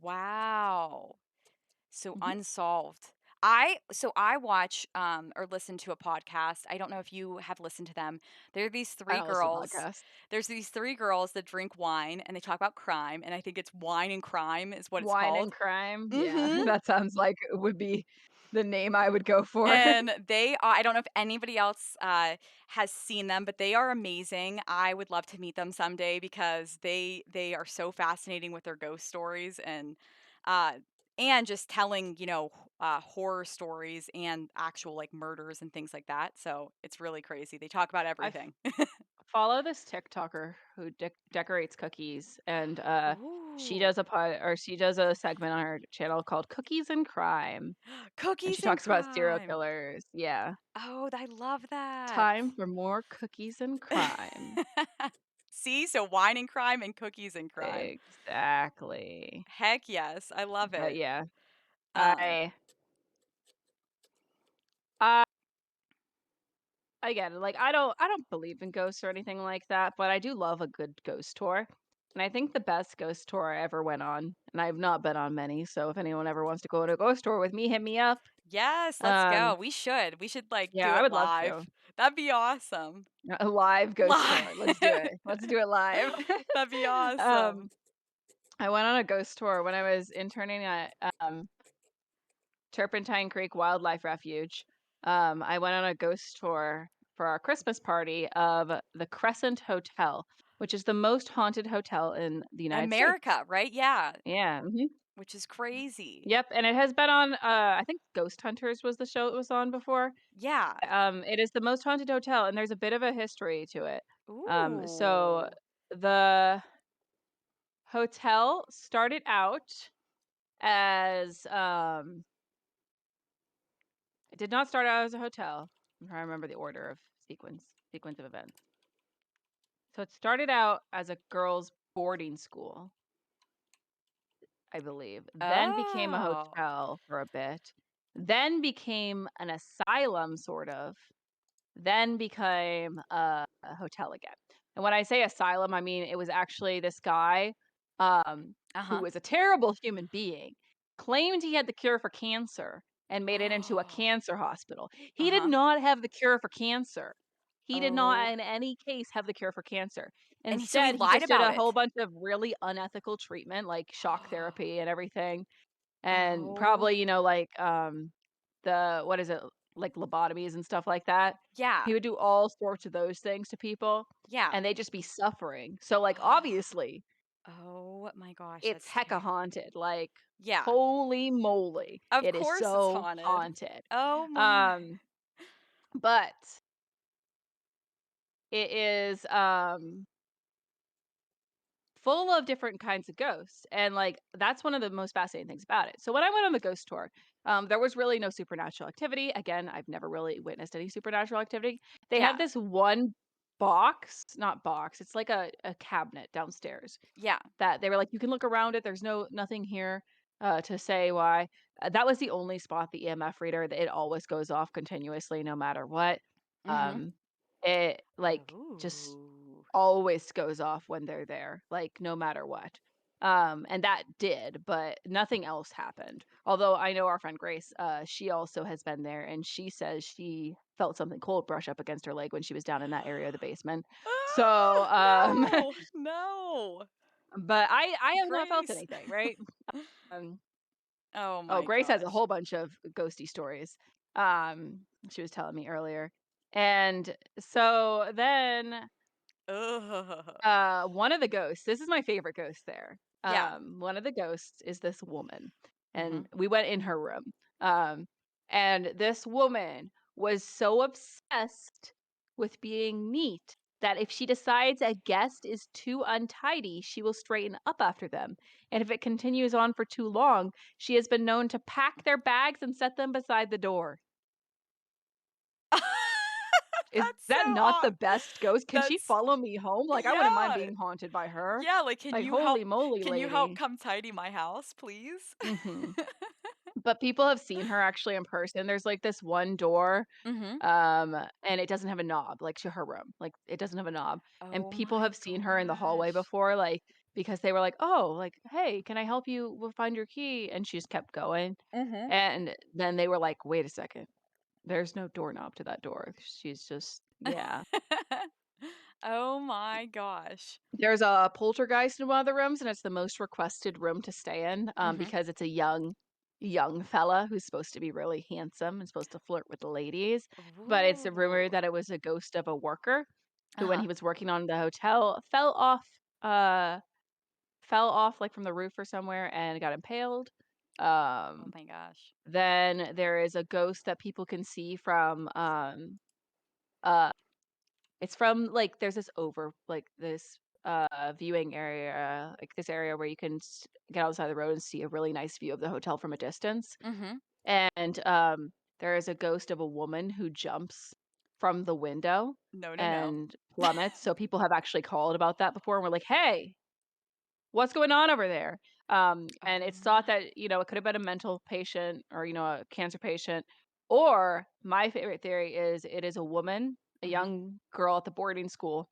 Wow. So Mhm. unsolved. I watch or listen to a podcast. I don't know if you have listened to them. There are these I three don't listen to girls. podcasts. There's these three girls that drink wine and they talk about crime and I think it's Wine and Crime is what it's Wine and called. crime, yeah, Mhm. that sounds like it would be the name I would go for. And I don't know if anybody else has seen them, but they are amazing. I would love to meet them someday because they are so fascinating with their ghost stories uh and just telling, horror stories and actual like murders and things like that. So it's really crazy. They talk about I everything. follow this TikToker who decorates cookies, and, Ooh. she does a segment on her channel called Cookies and Crime, and she Cookies and talks about serial crime. killers. Yeah. Oh, I love that. Time for more cookies and crime. See, so wine and crime and cookies and crime. Exactly. Heck yes, I love But it. yeah, Um, I I again, like, I don't believe in ghosts or anything like that, but I do love a good ghost tour, and I think the best ghost tour I ever went on, and I've not been on many, so if anyone ever wants to go on a ghost tour with me, hit me up. yes, let's Um, go. We should. We should like yeah, do I it would love to. live. That'd be awesome. A live ghost tour. Live. Let's do it. Let's do it live. That'd be Um, awesome. I went on a ghost tour when I was interning at, Turpentine Creek Wildlife Refuge. I went on a ghost tour for our Christmas party of the Crescent Hotel, which is the most haunted hotel in the United States. America, right? Yeah, Yeah, mhm. which is crazy. Yep, and it has been on, I think Ghost Hunters was the show it was on before. Yeah. It is the most haunted hotel, and there's a bit of a history to it. So Ooh. the hotel started out as, it did not start out as a hotel. I'm trying to remember the order of sequence of events. So it started out as a girls' boarding school, I believe, then became a Oh. hotel for a bit, then became an asylum, sort of, then became a hotel again. And when I say asylum, I mean it was actually this guy, who Uh-huh. was a terrible human being, claimed he had the cure for cancer and made it into a Oh. cancer hospital. He did Uh-huh. not have the cure for cancer. He did not Oh. in any case have the cure for cancer. So he Instead, he lied just did about a whole it. bunch of really unethical treatment, like shock therapy and everything, and Oh. probably, like, the what is it? Like lobotomies and stuff like that. Yeah. He would do all sorts of those things to people, Yeah. and they'd just be suffering. So, like, obviously, Oh my gosh, it's that's hecka haunted, like, yeah. holy moly, Of it is course it's so haunted. haunted. Oh my. Um, but it is, full of different kinds of ghosts, and, like, that's one of the most fascinating things about it. So when I went on the ghost tour, there was really no supernatural activity. Again, I've never really witnessed any supernatural activity. They have Yeah. this one box, not box, it's like a cabinet downstairs Yeah. that they were like, "You can look around it, there's nothing here, to say why." That was the only spot, the EMF reader, that it always goes off continuously no matter what. Mhm. Um, it, like, just Ooh. always goes off when they're there, like, no matter what. And that did, but nothing else happened. Although I know our friend Grace, she also has been there, and she says she felt something cold brush up against her leg when she was down in that area of the basement. So, Ah, no. No. but I have not felt Grace. anything, right? Um, Oh oh, my Grace has a gosh. whole bunch of ghosty stories. She was telling me earlier. And so then Ugh. one of the ghosts, this is my favorite ghost there. Yeah. One of the ghosts is this woman, Mhm. and we went in her room. Um, and this woman was so obsessed with being neat that if she decides a guest is too untidy, she will straighten up after them. And if it continues on for too long, she has been known to pack their bags and set them beside the door. Is That's so that not odd. the best ghost? Can she That's follow me home? Like, I wouldn't mind yeah. being haunted by her. Yeah, like, Like, holy moly, can you help lady. come tidy my house, please? Mhm. But people have seen her actually in person. There's, like, this one door, Mhm. and it doesn't have a knob, like, to her room. Like, it doesn't have a knob, and Oh people my have seen her in the hallway gosh. before, like, because they were like, "Oh, like, hey, can I help you find your key?" And she just kept going, Mhm. and then they were like, "Wait a second. There's no doorknob to that door." She's just yeah. Oh my gosh. There's a poltergeist in one of the rooms, and it's the most requested room to stay in, Mhm. because it's a young fella who's supposed to be really handsome and supposed to flirt with the ladies, but it's a rumor Ooh. that it was a ghost of a worker who, when Uh-huh. he was working on the hotel, uh, fell off, like, from the roof or somewhere and got impaled. Oh Um, my gosh. then there is a ghost that people can see from, uh it's from, like, there's this this, viewing area, like, this area where you can get outside the road and see a really nice view of the hotel from a distance, Mhm. and, there is a ghost of a woman who jumps from the window No, no, no. and plummets, so people have actually called about that before, and we're like, "Hey, what's going on over there?" And Oh it's thought my. that, it could have been a mental patient or, a cancer patient. Or my favorite theory is it is a woman, a Mhm. young girl at the boarding school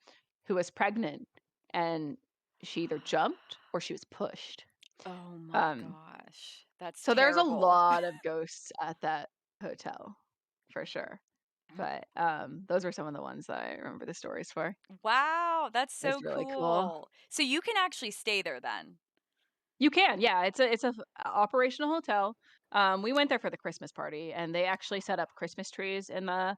who was pregnant and she either jumped or she was pushed. Oh my Um, gosh. That's so there's a terrible. lot of ghosts at that hotel for sure. But those are some of the ones that I remember the stories for. Wow, that's It's so really cool. cool. So you can actually stay there then? You can, yeah, it's a operational hotel. We went there for the Christmas party, and they actually set up Christmas trees in the,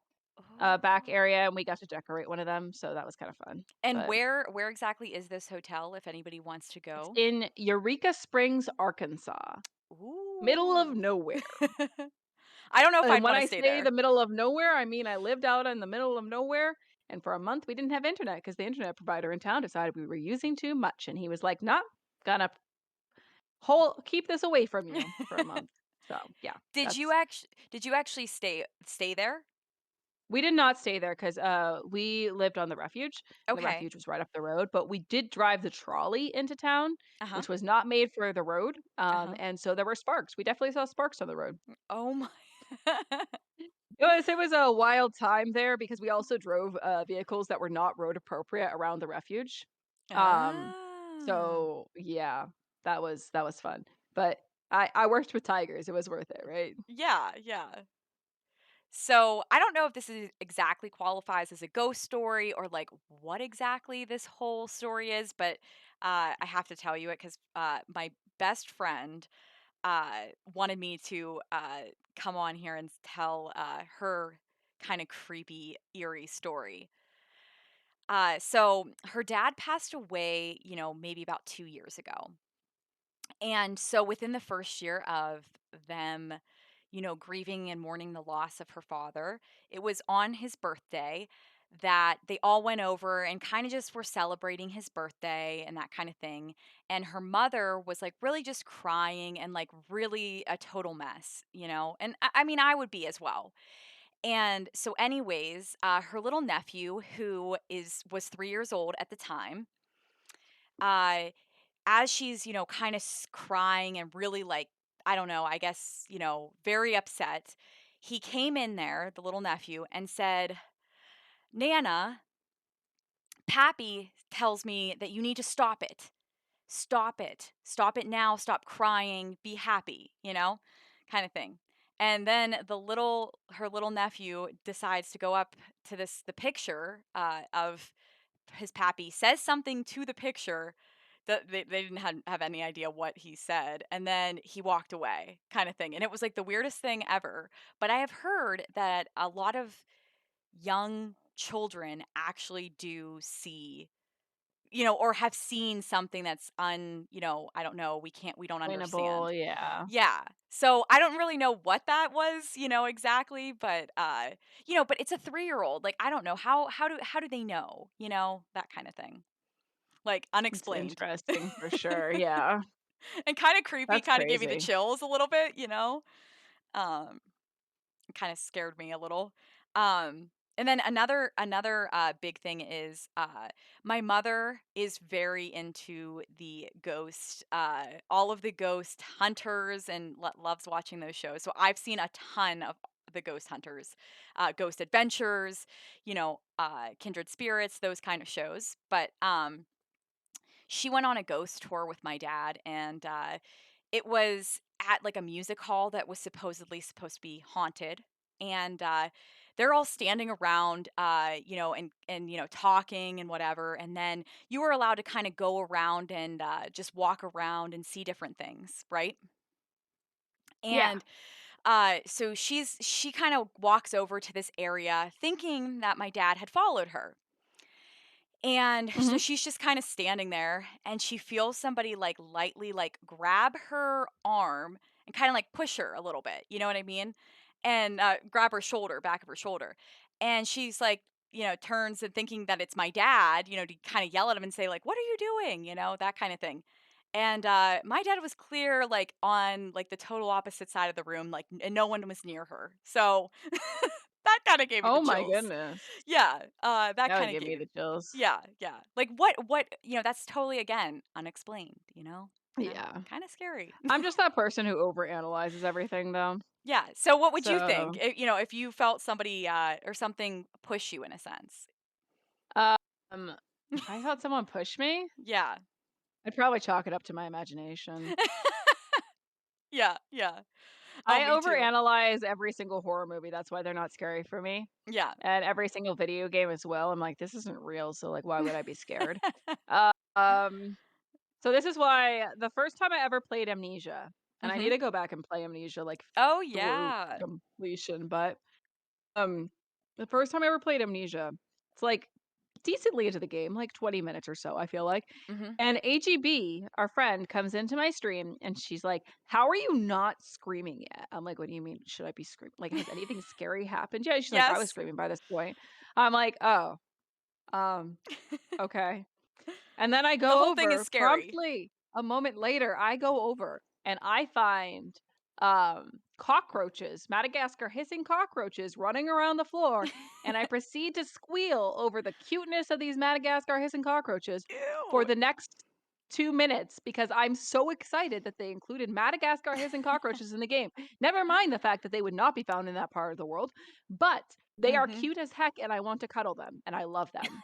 back Oh. area, and we got to decorate one of them, so that was kinda fun, And but where exactly is this hotel if anybody wants to it's go? in Eureka Springs, Arkansas, middle of Ooh. nowhere, I don't know if and I'd when wanna I stay say there. the middle of nowhere, I mean I lived out in the middle of nowhere, and for a month, we didn't have internet because the internet provider in town decided we were using too much, and he was like, "Nah, gonna keep this away from you for a month." So, yeah, that's Did you actually stay there? we did not stay there 'cause, we lived on the refuge, and the Okay. refuge was right up the road, but we did drive the trolley into town, Uh-huh. which was not made for the road, Uh-huh. and so there were sparks. We definitely saw sparks on the road. Oh my. It was a wild time there because we also drove, vehicles that were not road appropriate around the refuge. Um, Ah. so yeah, that was fun, but I worked with tigers, it was worth it, right? Yeah, yeah. So, I don't know if this is exactly qualifies as a ghost story or, like, what exactly this whole story is, but, I have to tell you it 'cause, my best friend, wanted me to, come on here and tell, her kinda creepy, eerie story. So her dad passed away, maybe about 2 years ago. And so within the first year of them, grieving and mourning the loss of her father, it was on his birthday that they all went over and kind of just were celebrating his birthday and that kind of thing. And her mother was like really just crying and like really a total mess. And I mean, I would be as well. And so, anyways, her little nephew, who was 3 years old at the time, uh, as she's kind of crying and really like I don't know, I guess very upset, he came in there, the little nephew, and said, "Nana, Pappy tells me that you need to stop it. Stop it. Stop it now. Stop crying. Be happy," kind of thing. And then her little nephew decides to go up to the picture of his pappy, says something to the picture that they didn't have any idea what he said. And then he walked away, kind of thing. And it was like the weirdest thing ever. But I have heard that a lot of young children actually do see or have seen something that's I don't know, we don't Explainable, understand. yeah. Yeah. So I don't really know what that was, exactly, but but it's a 3-year-old. Like I don't know how do they know, that kind of thing. Like It's unexplained. interesting for sure, yeah. And kind of creepy, That's kind of gave me the crazy. chills a little bit. Um Kinda scared me a little. And then another, big thing is, my mother is very into the ghost, all of the ghost hunters and loves watching those shows. So I've seen a ton of the ghost hunters, Ghost Adventures, Kindred Spirits, those kind of shows. But, she went on a ghost tour with my dad, and, it was at, like, a music hall that was supposed to be haunted, and, they're all standing around, and, talking and whatever, and then you were allowed to kinda go around and, just walk around and see different things, right? Yeah. And, so she kinda walks over to this area thinking that my dad had followed her. And so Mhm. she's just kind of standing there and she feels somebody like lightly like grab her arm and kind of like push her a little bit. You know what I mean? And grab her shoulder, back of her shoulder. And she's like, turns and thinking that it's my dad, to kind of yell at him and say, like, "What are you doing?" That kind of thing. And my dad was clear, like on like the total opposite side of the room, like, and no one was near her. So that kind of gave me the Oh my chills. goodness. Yeah, that That would kinda give gave me me the chills. yeah, yeah. Like, what that's totally, again, unexplained. Yeah. Kinda scary. I'm just that person who overanalyzes everything though. Yeah, so what would you think? So, If you felt somebody, or something push you in a sense? um, if I felt someone push me, Yeah. I'd probably chalk it up to my imagination. Yeah, yeah. Oh, I me too. overanalyze every single horror movie, that's why they're not scary for me, Yeah. and every single video game as well. I'm like, "This isn't real, so, like, why would I be scared?" Um, So this is why the first time I ever played Amnesia, and I need Mhm. to go back and play Amnesia, like, Oh, through yeah. completion, but, um, the first time I ever played Amnesia, it's, like, decently into the game, like 20 minutes or so, I feel like, Mhm. and AGB, our friend, comes into my stream, and she's like, "How are you not screaming yet?" I'm like, "What do you mean, should I be screaming? Like, has anything scary happened yet?" She's like, "I was Yes. screaming by this point." I'm like, "Oh, um, okay." And then I The go whole thing is over scary. promptly a moment later, I go over and I find cockroaches, Madagascar hissing cockroaches running around the floor, and I proceed to squeal over the cuteness of these Madagascar hissing cockroaches for Ew. the next 2 minutes because I'm so excited that they included Madagascar hissing cockroaches in the game. Never mind the fact that they would not be found in that part of the world, but they are Mhm. cute as heck and I want to cuddle them and I love them.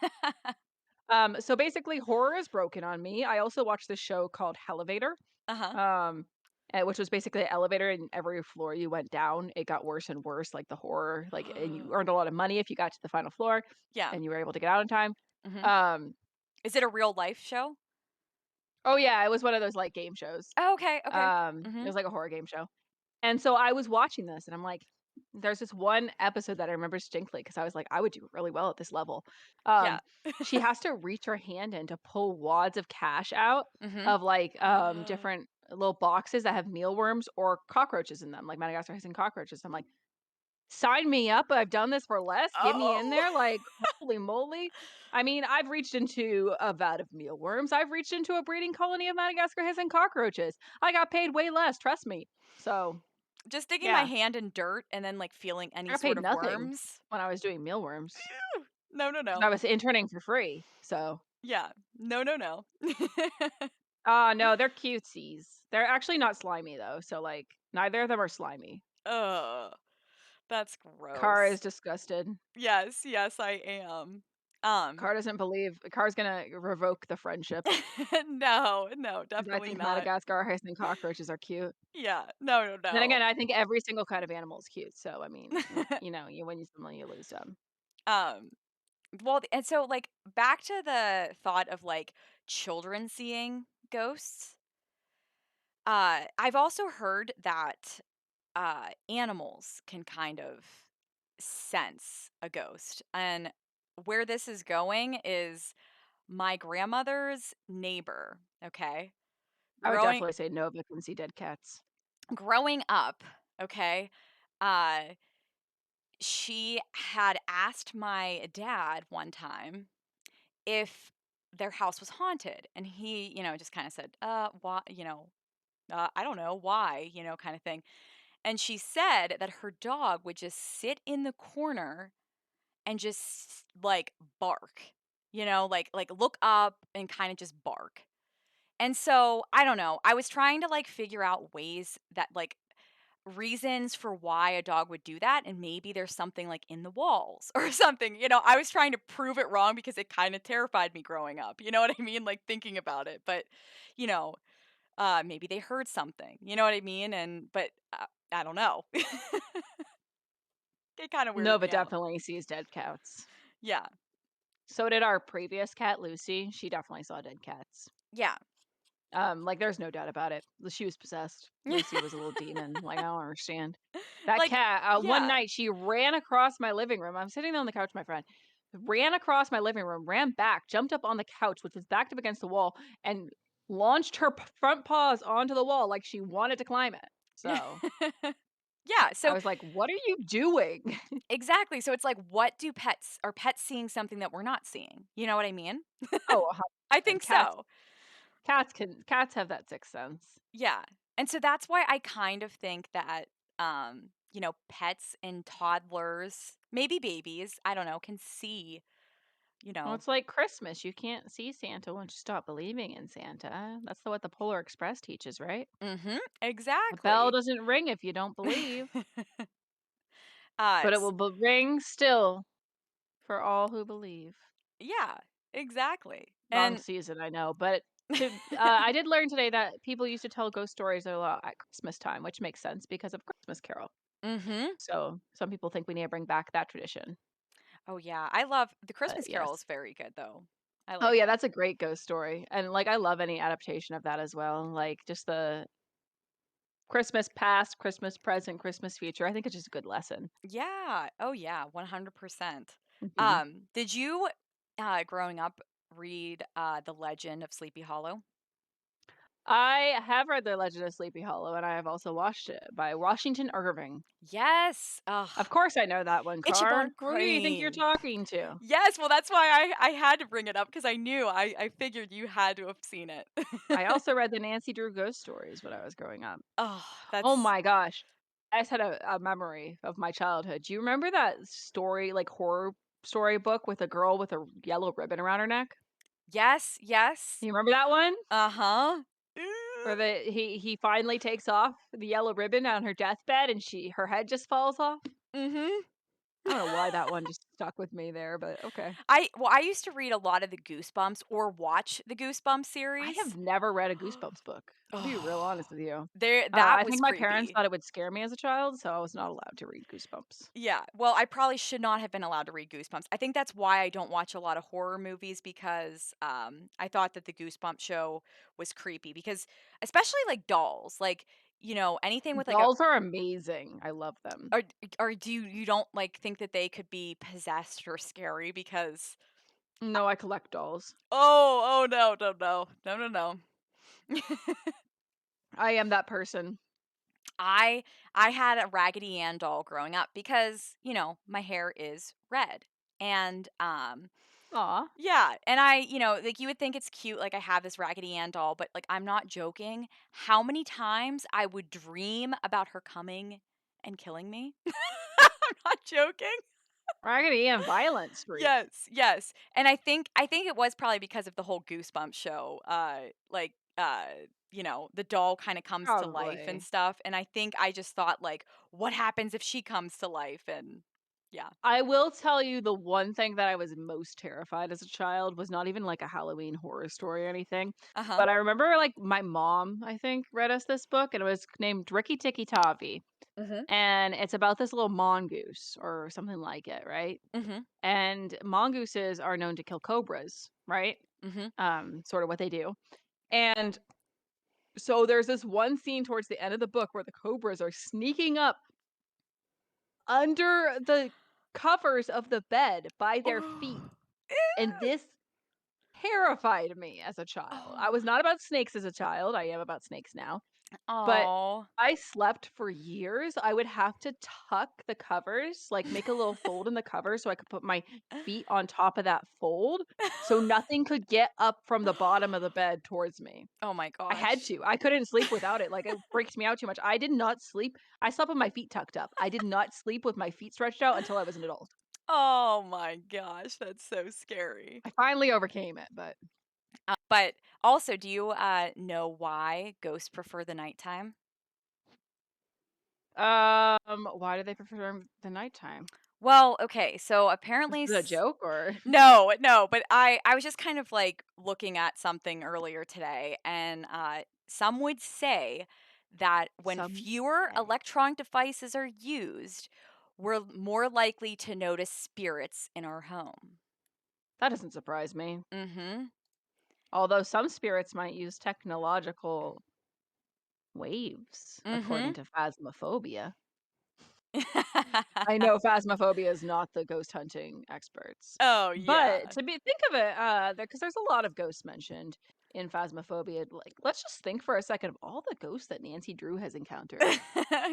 So basically horror is broken on me. I also watched this show called Elevator, Uh-huh. um, which was basically an elevator and every floor you went down, it got worse and worse, like the horror, like, and you earned a lot of money if you got to the final floor Yeah. and you were able to get out in time. Mhm. Um, Is it a real life show? oh yeah, it was one of those like game shows. Oh, okay, okay. It Mhm. was like a horror game show. And so I was watching this and I'm like, there's this one episode that I remember distinctly because I was like, I would do really well at this level. Yeah. She has to reach her hand in to pull wads of cash out Mhm. of like different little boxes that have mealworms or cockroaches in them, like Madagascar hissing cockroaches. I'm like, sign me up. I've done this for less. Get me in Oh! there. Like, holy moly. I mean, I've reached into a vat of mealworms. I've reached into a breeding colony of Madagascar hissing cockroaches. I got paid way less, trust me. So, Just sticking my yeah, hand in dirt and then, like, feeling I any got sort paid of nothing worms? when I was doing mealworms Ew. No, no, 'cause no. I was interning for free. So, Yeah. No, no, no. no, they're cutesies. They're actually not slimy though. So, like, neither of them are slimy. Ugh, that's Car is gross. disgusted. Yes, yes, I am. Um, Car doesn't believe Car's gonna revoke the friendship no, no, 'cause I definitely think not. Madagascar hissing cockroaches are cute. Yeah, no, no, Then no. again, I think every single kind of animal is cute, so, I mean, you know, you win some, you lose some. Um, well, and so, like, back to the thought of, like, children seeing ghosts, I've also heard that, animals can kind of sense a ghost, and where this is going is my grandmother's neighbor, okay? I would Growing definitely say no, but can see dead cats. growing up, okay, uh, she had asked my dad one time if their house was haunted, and he, just kinda said, why," "I don't know, why?" Kinda thing, and she said that her dog would just sit in the corner and just, like, bark, like, look up and kinda just bark. And so, I don't know, I was trying to, like, figure out ways that, like, reasons for why a dog would do that, and maybe there's something, like, in the walls or something, I was trying to prove it wrong because it kinda terrified me growing up, you know what I mean? Like, thinking about it, but, you know, maybe they heard something, you know what I mean? But, I don't know. It kinda No, weirded but me out. definitely sees dead cats. Yeah. So did our previous cat, Lucy. She definitely saw dead cats. Yeah. Like, there's no doubt about it. She was possessed. Lucy was a little demon. Like, I don't understand. That Like, cat, one yeah. night, she ran across my living room. I'm sitting on the couch, my friend. Ran across my living room, ran back, jumped up on the couch, which was backed up against the wall, and launched her front paws onto the wall like she wanted to climb it. So Yeah, I so was like, "What are you doing?" exactly, so it's like, what do pets are pets seeing something that we're not seeing? You know what I mean? Oh, I 100%. think so. Cats have that sixth sense. Yeah, and so that's why I kind of think that, pets and toddlers, maybe babies, I don't know, can see, you Well, know it's like Christmas. You can't see Santa once you stop believing in Santa. That's what the Polar Express teaches, right? Mhm, A bell exactly. doesn't ring if you don't believe, but it S will ring still for all who believe. Yeah, exactly, Wrong and season, I know, but I did learn today that people used to tell ghost stories a lot at Christmas time, which makes sense because of Christmas Carol. Mhm. So some people think we need to bring back that tradition. Oh, yeah, I love The But Christmas Carol yes, is very good, though. I Oh, like yeah, that. that's a great ghost story, and, like, I love any adaptation of that as well, like, just the Christmas past, Christmas present, Christmas future, I think it's just a good lesson. Yeah. Oh, yeah, 100%. Mhm. Did you, growing up, read, The Legend of Sleepy Hollow? I have read The Legend of Sleepy Hollow, and I have also watched it by Washington Irving. Yes. Of Ugh, course I know that one, Car. Itchabod Who do you think you're Crane. talking to? Yes, well, that's why I had to bring it up because I knew I figured you had to have seen it. I also read the Nancy Drew ghost stories when I was growing up. Oh, Oh that's my gosh. I just had a memory of my childhood. Do you remember that story, like, horror storybook with a girl with a yellow ribbon around her neck? yes, yes. You remember that one? Uh-huh. Where he finally takes off the yellow ribbon on her deathbed and her head just falls off? Mhm. I don't know why that one just stuck with me there, but okay. I used to read a lot of the Goosebumps or watch the Goosebumps I have series. never read a Goosebumps book. I'll be real Oh, honest with you. that I was think my parents creepy. thought it would scare me as a child, so I was not allowed to read Goosebumps. Yeah, well, I probably should not have been allowed to read Goosebumps. I think that's why I don't watch a lot of horror movies because, I thought that the Goosebumps show was creepy because especially, like, dolls, like, anything with, like, a Dolls are amazing. I love them. or do you don't, like, think that they could be possessed or scary because No, I collect dolls. oh, no, no, no. No, no, no. I am that person. I I had a Raggedy Ann doll growing up because, my hair is red. And Aw. yeah, and like you would think it's cute like I have this Raggedy Ann doll, but like I'm not joking how many times I would dream about her coming and killing me. I'm not joking. Raggedy Ann violent streak. Yes, yes. And I think it was probably because of the whole Goosebumps show. The doll kind of comes to life and Probably. stuff. And I think I just thought like, what happens if she comes to life? And yeah. I will tell you the one thing that I was most terrified as a child was not even like a Halloween horror story or anything, Uh-huh. but I remember, like, my mom, I think, read us this book, and it was named Ricky Tikki Tavi, Mhm. and it's about this little mongoose or something like it, right? Mhm. And mongooses are known to kill cobras, right? Mhm. Sort of what they do. And so there's this one scene towards the end of the book where the cobras are sneaking up under the covers of the bed by their feet. Oh. And this terrified me as a child. I was Oh. not about snakes as a child. I am about snakes now. But Oh. I slept for years. I would have to tuck the covers, like make a little fold in the cover so I could put my feet on top of that fold so nothing could get up from the bottom of the bed towards me. Oh my I had gosh. to. I couldn't sleep without it. Like, it freaks me out too much. I did not sleep. I slept with my feet tucked up. I did not sleep with my feet stretched out until I was an adult. Oh my gosh, that's so scary. I finally overcame it, but But also, do you know why ghosts prefer the nighttime? why do they prefer the nighttime? Well, okay, so Is apparently this a joke or no, no, but I was just kind of like looking at something earlier today and some would say that when some fewer say? electronic devices are used, we're more likely to notice spirits in our home. That doesn't surprise me. Mhm. Although some spirits might use technological waves, according Mhm. to Phasmophobia. I know Phasmophobia is not the ghost hunting experts, Oh, but yeah. to be think of it, because there's a lot of ghosts mentioned in Phasmophobia. Like, let's just think for a second of all the ghosts that Nancy Drew has encountered.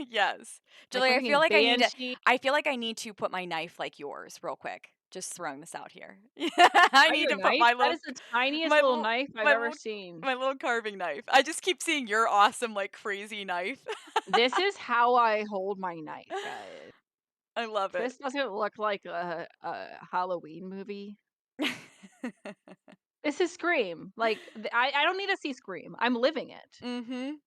Yes. Like, Julie, we're I feel thinking like Banshee. I feel like I need to put my knife like yours real quick. Just throwing this out here. I Got need your to put knife? That is the tiniest my little little knife I've my ever little seen. my little carving knife. I just keep seeing your awesome, like, crazy knife. This is how I hold my knife, guys. I love it. This doesn't look like a Halloween movie. This is Scream. Like, I don't need to see Scream. I'm living it. Mhm.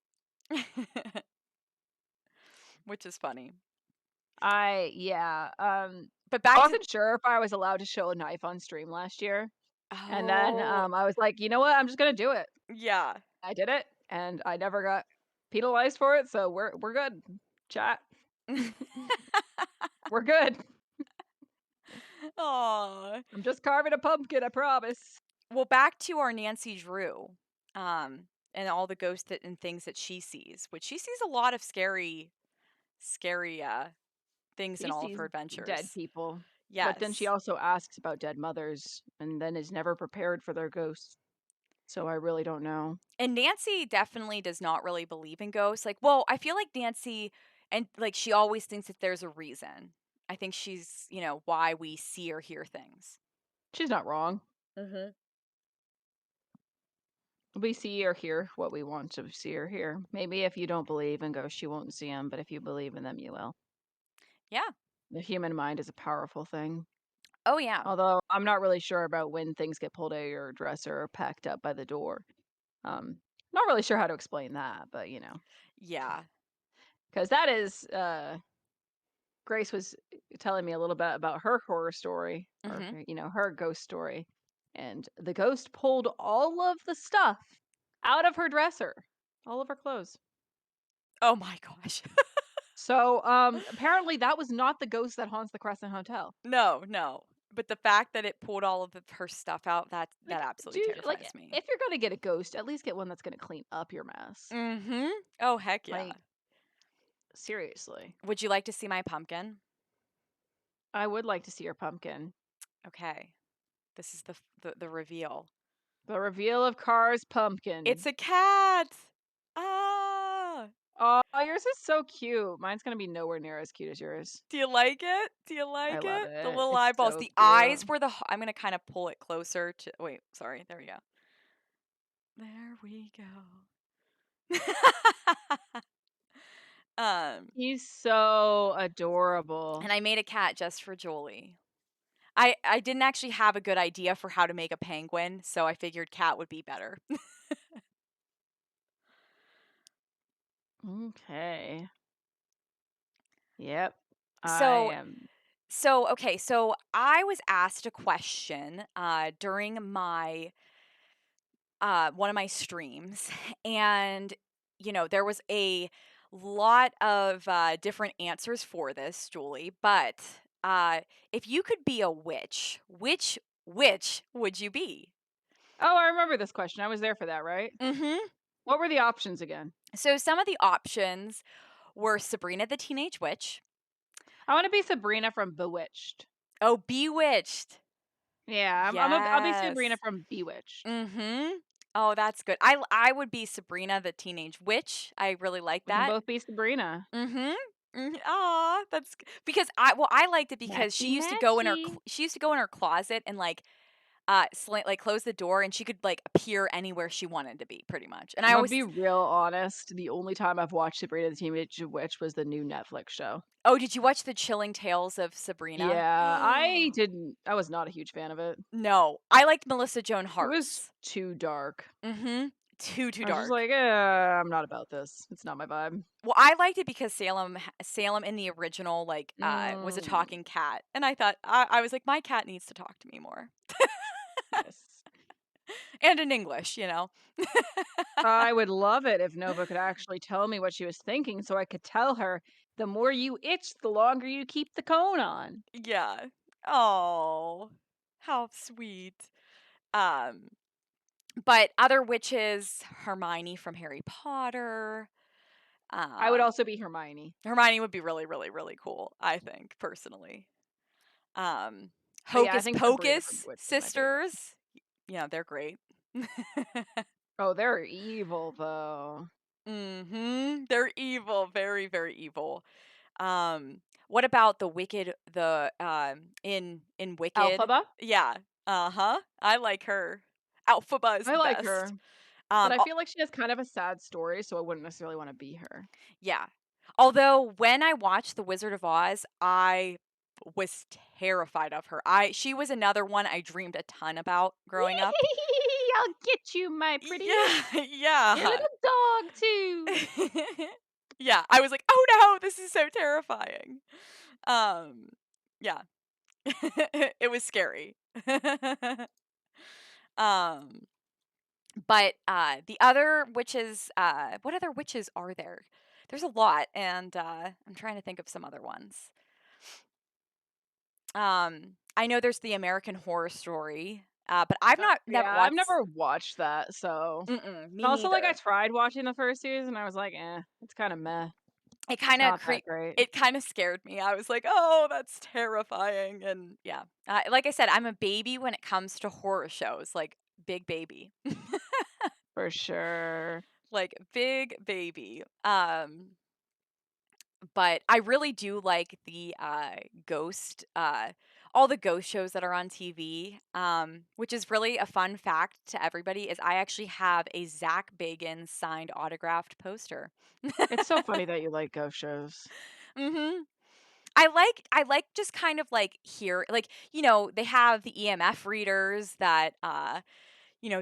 Which is funny. Yeah, But I back to wasn't sure if I was allowed to show a knife on stream last year, and then, oh, I was like, "You know what? I'm just gonna do it." yeah. I did it, and I never got penalized for it, so we're good. Chat. We're good. Aw. I'm just carving a pumpkin, I promise. well, back to our Nancy Drew, and all the ghosts that and things that she sees, which she sees a lot of scary, things in She all of sees her dead adventures. people, but then she Yes. also asks about dead mothers and then is never prepared for their ghosts. So I really don't know. And Nancy definitely does not really believe in ghosts. Like, well, I feel like Nancy and like she always thinks that there's a reason. I think she's, why we see or hear things. She's not wrong. Mhm. We see or hear what we want to see or hear. Maybe if you don't believe in ghosts, you won't see them, but if you believe in them, you will. Yeah. The human mind is a powerful thing. Oh yeah. Although I'm not really sure about when things get pulled out of your dresser or packed up by the door. Not really sure how to explain that, but Yeah. because that is Grace was telling me a little bit about her horror story or Mhm. her ghost story, and the ghost pulled all of the stuff out of her dresser, all of her clothes. Oh my gosh. So apparently that was not the ghost that haunts the Crescent Hotel. No, no. But the fact that it pulled all of her stuff out, that Like, absolutely dude, like terrifies me. if you're gonna get a ghost, at least get one that's gonna clean up your mess. Mhm. Oh, heck yeah. Like seriously, Would you like to see my pumpkin? I would like to see your pumpkin. Okay. This is the reveal. The reveal of Car's It's pumpkin. a cat. Ah. Oh, yours is so cute. Mine's gonna be nowhere near as cute as yours. Do you like it? Do you I like love it? The it. little It's eyeballs, so the cute. eyes were I'm gonna kind of pull it closer to wait, sorry. There we go. There we go. um, He's so adorable. and I made a cat just for Jolie. I didn't actually have a good idea for how to make a penguin, so I figured cat would be better. Okay. Yep. I So am. okay, so I was asked a question during my one of my streams, and there was a lot of different answers for this, Julie. But if you could be a witch, which witch would you be? Oh, I remember this question. I was there for that, right? Hmm. What were the options again? So some of the options were Sabrina the Teenage Witch. I want to be Sabrina from Bewitched. Oh, Bewitched. Yeah, I'll be Sabrina Yes. from Bewitched. Mm-hmm. Oh, that's good. I would be Sabrina the Teenage Witch. I really like We can that. both be Sabrina. Mhm. Aw, because I liked it because Matchy matchy. she used to go in her closet and, like, close the door, and she could, like, appear anywhere she wanted to be pretty much, and I I'm gonna always be real honest. The only time I've watched Sabrina the Teenage Witch was the new Netflix show. Oh, did you watch The Chilling Tales of Sabrina? Yeah, I didn't. I was not a huge fan of it. No, I liked Melissa Joan It was Hart's. too dark. Mhm. Too I was just dark. like, I'm not about this. It's not my vibe. Well, I liked it because Salem in the original, like, was a Mm, talking cat, and I was like, "My cat needs to talk to me more." yes. And in English, you know? I would love it if Nova could actually tell me what she was thinking so I could tell her the more you itch, the longer you keep the cone on. Yeah. Oh, how sweet. Um, but other witches, Hermione from Harry Potter. I would Um, also be Hermione. Hermione would be really, really, really cool, I think, personally. Um, But yeah, I Hocus think Sabrina from Pocus Bewitched is my favorite. sisters. Yeah, they're great. Oh, they're evil though. Mhm. They're evil, very, very evil. What about the in Wicked? Alphaba, Yeah. Uh-huh. I like her. Elphaba is I the like her, best. but I Al feel like she has kind of a sad story, so I wouldn't necessarily want to be her. yeah. Although when I watched The Wizard of Oz, I was terrified of her. I She was another one I dreamed a ton about growing up. I'll get you, my pretty. Yeah, Your yeah. little dog too. Yeah, I was like, "Oh no, this is so terrifying." Um, yeah. It was scary. Um, but, the other witches, what other witches are there? There's a lot, and, I'm trying to think of some other ones. I know there's the American Horror Story. but I've not never Yeah, I've watched. never watched that, so Mm-mm, me and also, like, I neither. tried watching the first season, I was like, "Eh, it's kinda meh. It It's kinda not that great." it kinda scared me. I was like, "Oh, that's terrifying," and yeah. Like I said, I'm a baby when it comes to horror shows, like, big baby. For sure. Like, big baby. But I really do like the, ghost, all the ghost shows that are on TV, which is really a fun fact to everybody is I actually have a Zach Bagans signed autographed poster. It's so funny that you like ghost shows. Mhm. I like just kind of like hear like, they have the EMF readers that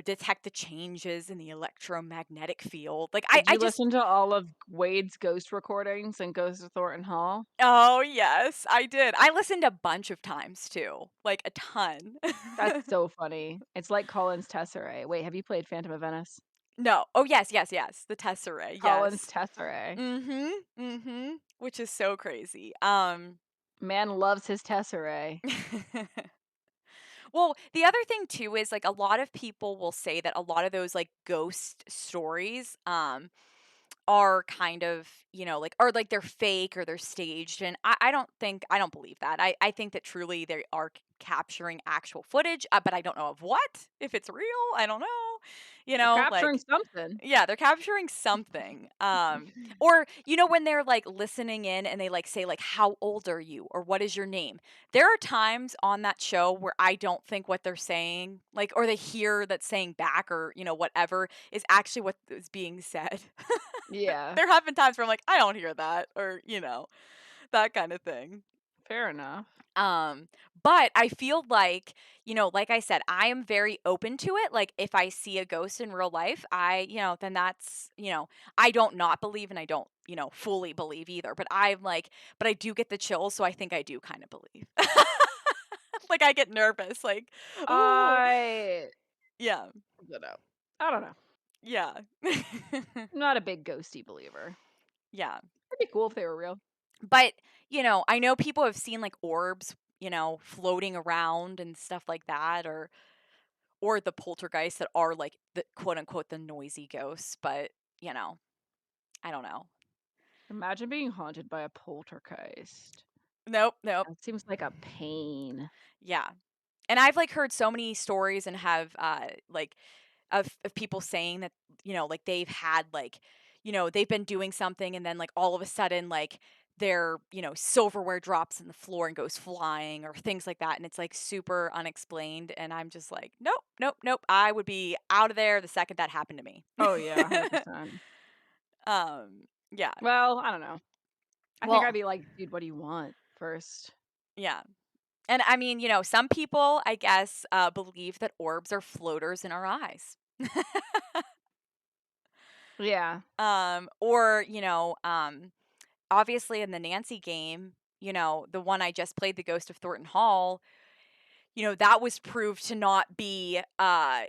detect the changes in the electromagnetic field. Like Did I you just listen to all of Wade's ghost recordings and Ghost of Thornton Hall? Oh yes, I did. I listened a bunch of times too, like a ton. That's so funny. It's like Colin's Tesserae. Wait, have you played Phantom of Venice? No. Oh yes, yes, yes. The Tesserae, Colin's yes. Tesserae. Mhm. Mhm. Which is so crazy. Man loves his Tesserae. Well, the other thing too is like a lot of people will say that a lot of those like ghost stories are kind of, like or like they're fake or they're staged and I don't believe that. I think that truly they are capturing actual footage, but I don't know of what. If it's real, I don't know. They're capturing Like something. yeah, they're capturing something. Or when they're like listening in and they like say like how old are you or what is your name? There are times on that show where I don't think what they're saying, like or they hear that saying back or, whatever is actually what is being said. Yeah, There have been times where I'm like, I don't hear that or, that kind of thing. fair enough. Um, but I feel like, like I said, I am very open to it. Like if I see a ghost in real life, then that's, I don't not believe and I don't, fully believe either. But I'm like, but I do get the chills, so I think I do kind of believe. Like I get nervous, like, oh I yeah, don't know. I don't know. yeah. I'm not a big ghosty believer. Yeah. It'd be cool if they were real. But, I know people have seen like orbs, floating around and stuff like that, or the poltergeists that are like the quote unquote the noisy ghosts, but you know, I don't know. Imagine being haunted by a poltergeist. Nope, nope. That seems like a pain. Yeah. And I've like heard so many stories and have like of people saying that, like they've had like, they've been doing something and then like all of a sudden like their, silverware drops in the floor and goes flying or things like that and it's like super unexplained and I'm just like, nope, nope, nope. I would be out of there the second that happened to me. Oh, yeah, 100%. Yeah. Well, I don't know. I think I'd Well, be like, "Dude, what do you want first?" yeah. And I mean, some people, I guess, believe that orbs are floaters in our eyes. Yeah. Or, obviously in the Nancy game, the one I just played, The Ghost of Thornton Hall, that was proved to not be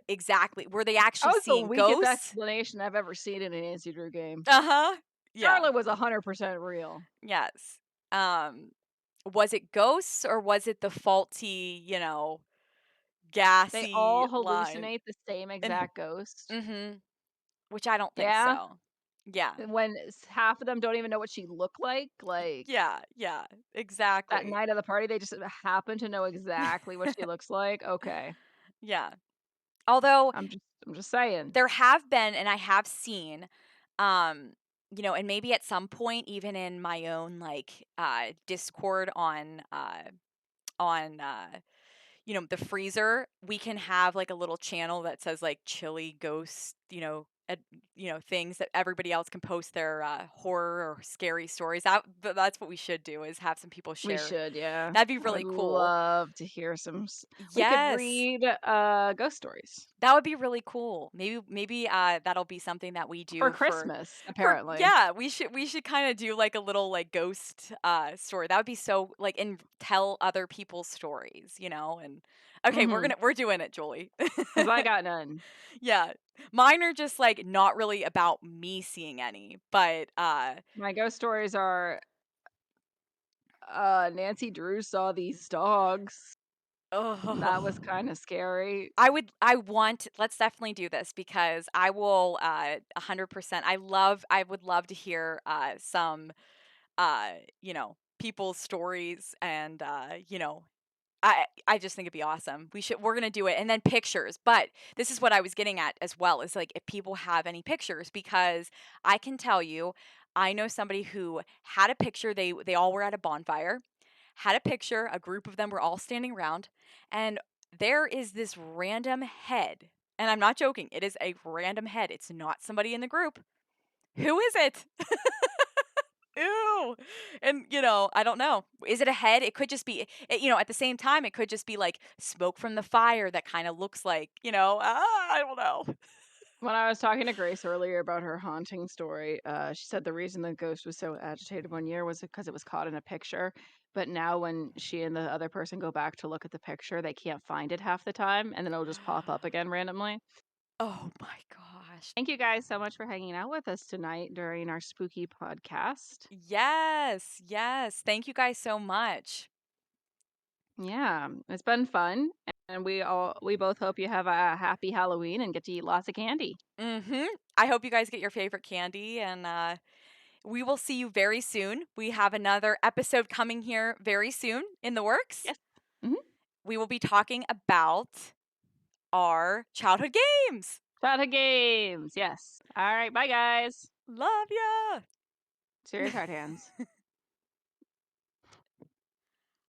exactly were they That actually was the seeing weakest ghosts? explanation I've ever seen in a Nancy Drew game. Uh-huh. Yeah. Charlotte was 100% real. Yes. Um, was it ghosts or was it the faulty, They gassy all line? hallucinate the same And exact ghost. mhm, which I don't think Yeah? so. Yeah. When half of them don't even know what she looked like, Yeah, yeah, that exactly. night of the party, they just happen to know exactly what she looks like. Okay. Yeah. Although I'm just saying. there have been and I have seen, um, and maybe at some point even in my own, like, Discord on the freezer, we can have, like, a little channel that says, like, chili ghost, things that everybody else can post their, horror or scary stories. That's what we should do is have some people We share. should, yeah. That'd be I would really cool. love to hear we could Yes. read, ghost stories That would be really cool. Maybe, that'll be something that we for do Christmas, for apparently. yeah, we should kinda do, like, a little, like, ghost, story. That would be so like, and tell other people's stories, and okay, Mhm. we're doing it, Julie. 'Cause I got none. Yeah. Mine are just, like, not really about me seeing any, but, My ghost stories are, Nancy Drew saw these dogs. That Oh. was kinda scary. I want let's definitely do this because I will, 100% I would love to hear, some, people's stories and, I just think it'd be awesome. We're gonna do it, and then pictures, but this is what I was getting at as well, is, like, if people have any pictures, because I can tell you, I know somebody who had a picture, they all were at a bonfire, had a picture, a group of them were all standing around, and there is this random head, and I'm not joking, it is a random head, it's not somebody in the group. Who is it? Ew. And, I don't know. Is it a head? It could just be, at the same time, it could just be like smoke from the fire that kind of looks like, I don't know. When I was talking to Grace earlier about her haunting story, she said the reason the ghost was so agitated one year was because it was caught in a picture. But now, when she and the other person go back to look at the picture, they can't find it half the time, and then it'll just pop up again randomly. Oh my gosh. Thank you guys so much for hanging out with us tonight during our spooky podcast. Yes. Yes. Thank you guys so much. Yeah, it's been fun, and we both hope you have a happy Halloween and get to eat lots of candy. Mhm. I hope you guys get your favorite candy, and we will see you very soon. We have another episode coming here very soon in the works. Yes. Hmm. We will be talking about our childhood games. Childhood games. Yes. All right. Bye, guys. Love ya. Serious hard hands.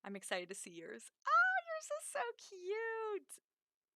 I'm excited to see yours. Oh, yours is so cute.